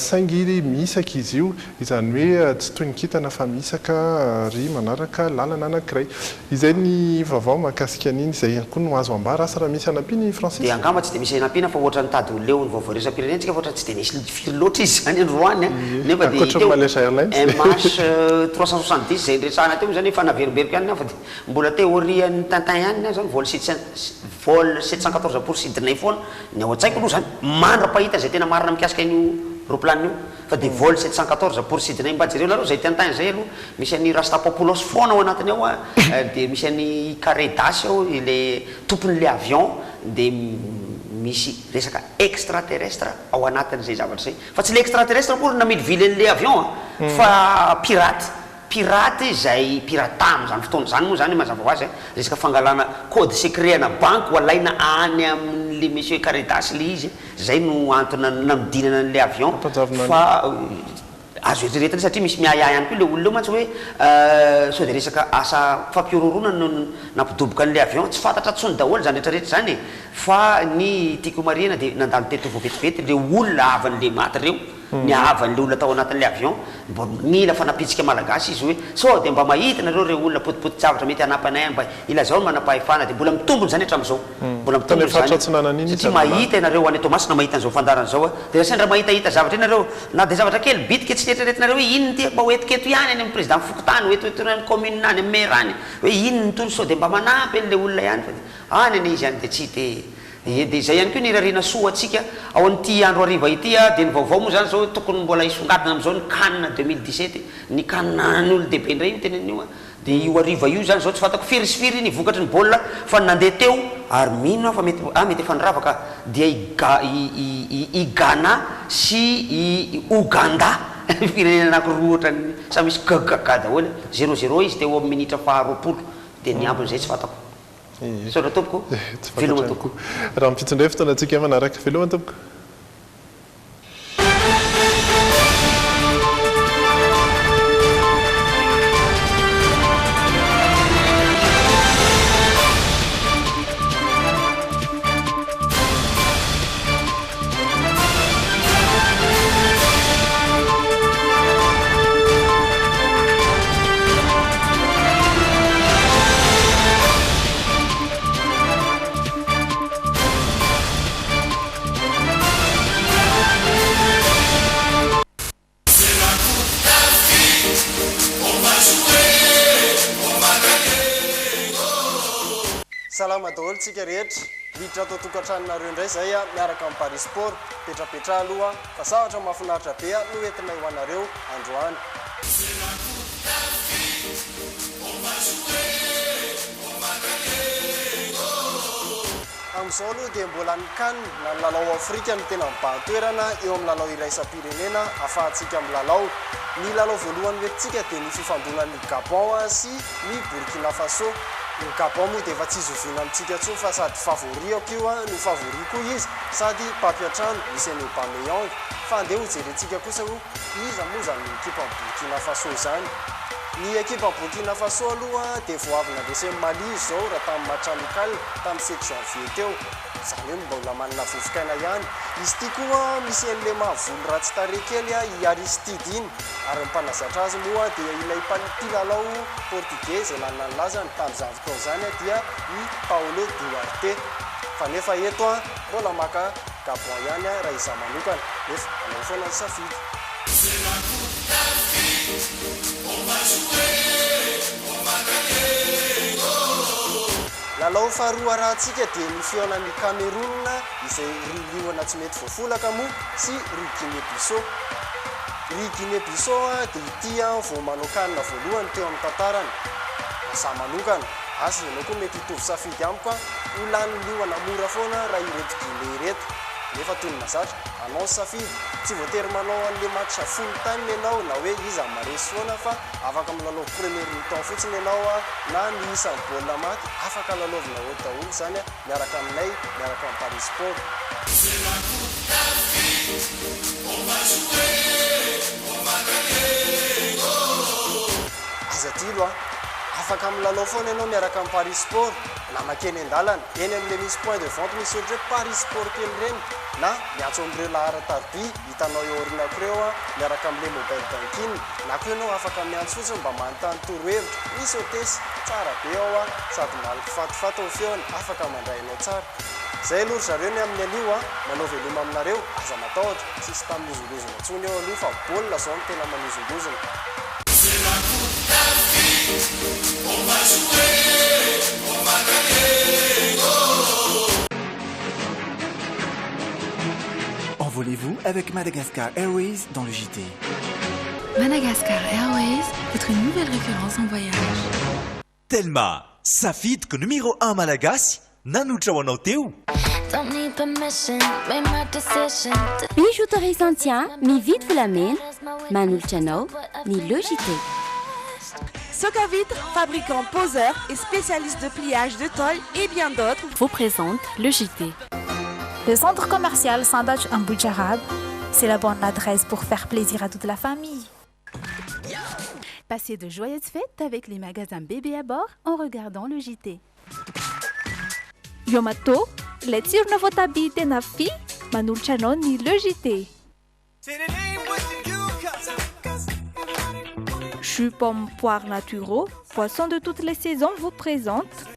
saingy misaka izy io izany hoe tsy toy ny kitana fa misaka ry manaraka lalana anankiray izay ny vaovao mahakasika an'iny izay ihany koa no azo ambara asa raha misy anampiany Francis dia angamba tsy dia misy anampiana fa ohatra ny tady ho leo ny vaovao resam-pirenentsika fa ohatra tsy dia nisy firy loatra izy zany androany nefa dia MH 370 izay ndresahana teo zany efa naveriberika ihany fa dia mbola teo orian'ny Tintin ihany zany vol 714 pour sidinay foana ny ao an-tsaiko aloha zany mandra-pahita zay tena marina mikasika io roplanina io fa dia vol 714 pour sidinay mba jereo aloha zay Tintin zay aloha misy an'ny Rastapopoulos foana ao anatiny ao dia misy an'ny Carré d'As ao ilay tompon'ilay avion dia misy resaka extraterrestre ao anatin'izay zavatra zay fa tsy le extraterrestre koa namidy vilen'ilay avion fa pirate zay pirata amin'izany fotoana zany moa zany mazava ho azy resaka fangalana code secret ana banque ho alaina any amin'le monsieur Carré d'As le izy zay no antony namidinana an'ilay avion fa azo eritreretiny satria misy miaya ihany koa le olona mantsy hoe sao de resaka asa fampiororona no nampidoboka an'le avion tsy fantatra tsony daholo zany rehetrarehetra zany fa ny tiako mariana de nandalo teto vovetivety le olona avan'le maty reo ny avan'le olona tao anatin'le avion mbo mila fanapitsika malagasy izy hoe sao de mba mahita nareo re olona potipotin-tsavatra mety anapanay mba ilazao manapahefana de mbola mitombony zany hatram'izao mbola mitombony satria mahita ianareo any Tomasina mahita an'izao fandarana zao de sendra mahitahita zavatra inareo na de zavatra kely bitika tsy retreretinareo hoe ino ty mba hoetiketo ihany any amin'ny président fokotany hoetoetonany commune any amin'ny maire any hoe ino nytony sao de mba manampy an'le olona ihany fa any ane izy any de tsy de zay ihany koa nirarina soa atsika ao an'ity andro ariva ity de ny vaovao moa zany zao tokony mbola isongadina am'izao ny canne 2017 ny canne an'olo dehibe ndray io tenany io de io ariva io zany zao tsy fantako firy ny vokatry ny baolina fa nandeha teo ary mino fa mety efa niravaka dia i Ghana sy i Ouganda firenena anankiroa ohatrany sa misy gagaga daholo 0-0 izy teo amin'ny minitra faharoapolo de ny ambin'izay tsy fantako sodra tompoko veloma tompoko raha mipitsindray fotoana antsika manaraka veloma tompoko salama daholo tsika rehetra miditra atao tokantranonareo indray zay miaraka amin'ny Paris Sport petrapetra aloha fa zavatra mahafinaritra be no entinay ho anareo androany amin'izao aloha dia mbola ny CAN na ny lalao Afrika no tena mibahan-toerana eo amin'ny lalao iraisam-pirenena ahafahantsika milalao ny lalao voalohany hoentintsika dia ny fifandonan'ny Gabon sy ny Burkina Faso ny Gabon moa dia efa tsy zoviana amintsika intsony fa sady favori akio no favori koa izy sady mpampiatrano misy any Aubameyang fa andeha ho jerentsika kosa ho iza moa zany ny ekipa Burkina Faso zany ny ekipa Burkina Faso aloha dia vao avy nandresy Mali izao raha tamin'ny match amical tamin'ny 7 janvier teo zany hoe mbola manana vovokaina ihany izy ity koa misy an'le mahavolo ratsy tarehy kely i Aristide iny ary ny mpanazatra azy moa dia ilay mpilalao portugais izay lanina ny lazany tamin'izany fotoana zany dia i Paulo Duarte fa nefa eto mbola maka Gabon ihany raha izaho manokana nefa anao foana ny safidy lalao faharoa rahantsika dia ny fihaonan'ny Cameroun izay riliona tsy mety voafolaka moa sy ry Guinée-Bissau ry Guinée-Bissau dia ity vao manao kanina voalohany teo amin'ny tantarany asa manokana asa ianao koa mety hitovy safidy amiko ho lany liona mora foana raha ireto Guinée ireto nefa toy ny mazatra anao safidy tsy voatery manao an'le match full time ianao na hoe iza maresy foana fa afaka milalao premier mi-temps fotsiny ianao na ny isan'ny baolina maty afaka lalaovina ho daholo zany miaraka aminay miaraka amin'ny Paris Sport aza tilo afaka milalao foana ianao miaraka amin'ny Paris Sport na makeny an-dalana eny amin'le misy point de vente misy ohatra hoe Paris Sport kely reny na miantso amin'ireo lahara-tarby hitanao eo aorinako reo miaraka amin'le mobile banking na koa ianao afaka miantso fotsiny mba manontany torohevitra misy hotesy tsara be ao sady malifatifaty ao feony afaka mandray anao tsara zay aloha zareo ny amin'ny anio manao veloma aminareo aza matahotra tsisy tamin'ny lozolozona ntsony eo aloha fa baolina zao no tena manozolozona Envolez-vous avec Madagascar Airways dans le JT. Madagascar Airways, votre nouvelle référence en voyage. Telma, safidiko numéro 1 malagasy, nanotra ho anao teo. Bijouterie Santian, mividy volamena, manolotra anao ny Le JT. Soka Vitre, fabricant poseur et spécialiste de pliage de tôle et bien d'autres, vous présente Le JT. Le centre commercial Sandach en Boucharab, c'est la bonne adresse pour faire plaisir à toute la famille. Passez de joyeuses fêtes avec les magasins bébés à bord en regardant le JT. Yomato, le tsirona voatabia tena fi manolotra anao ny le JT. Jus pommes poires naturaux, poissons de toutes les saisons vous présente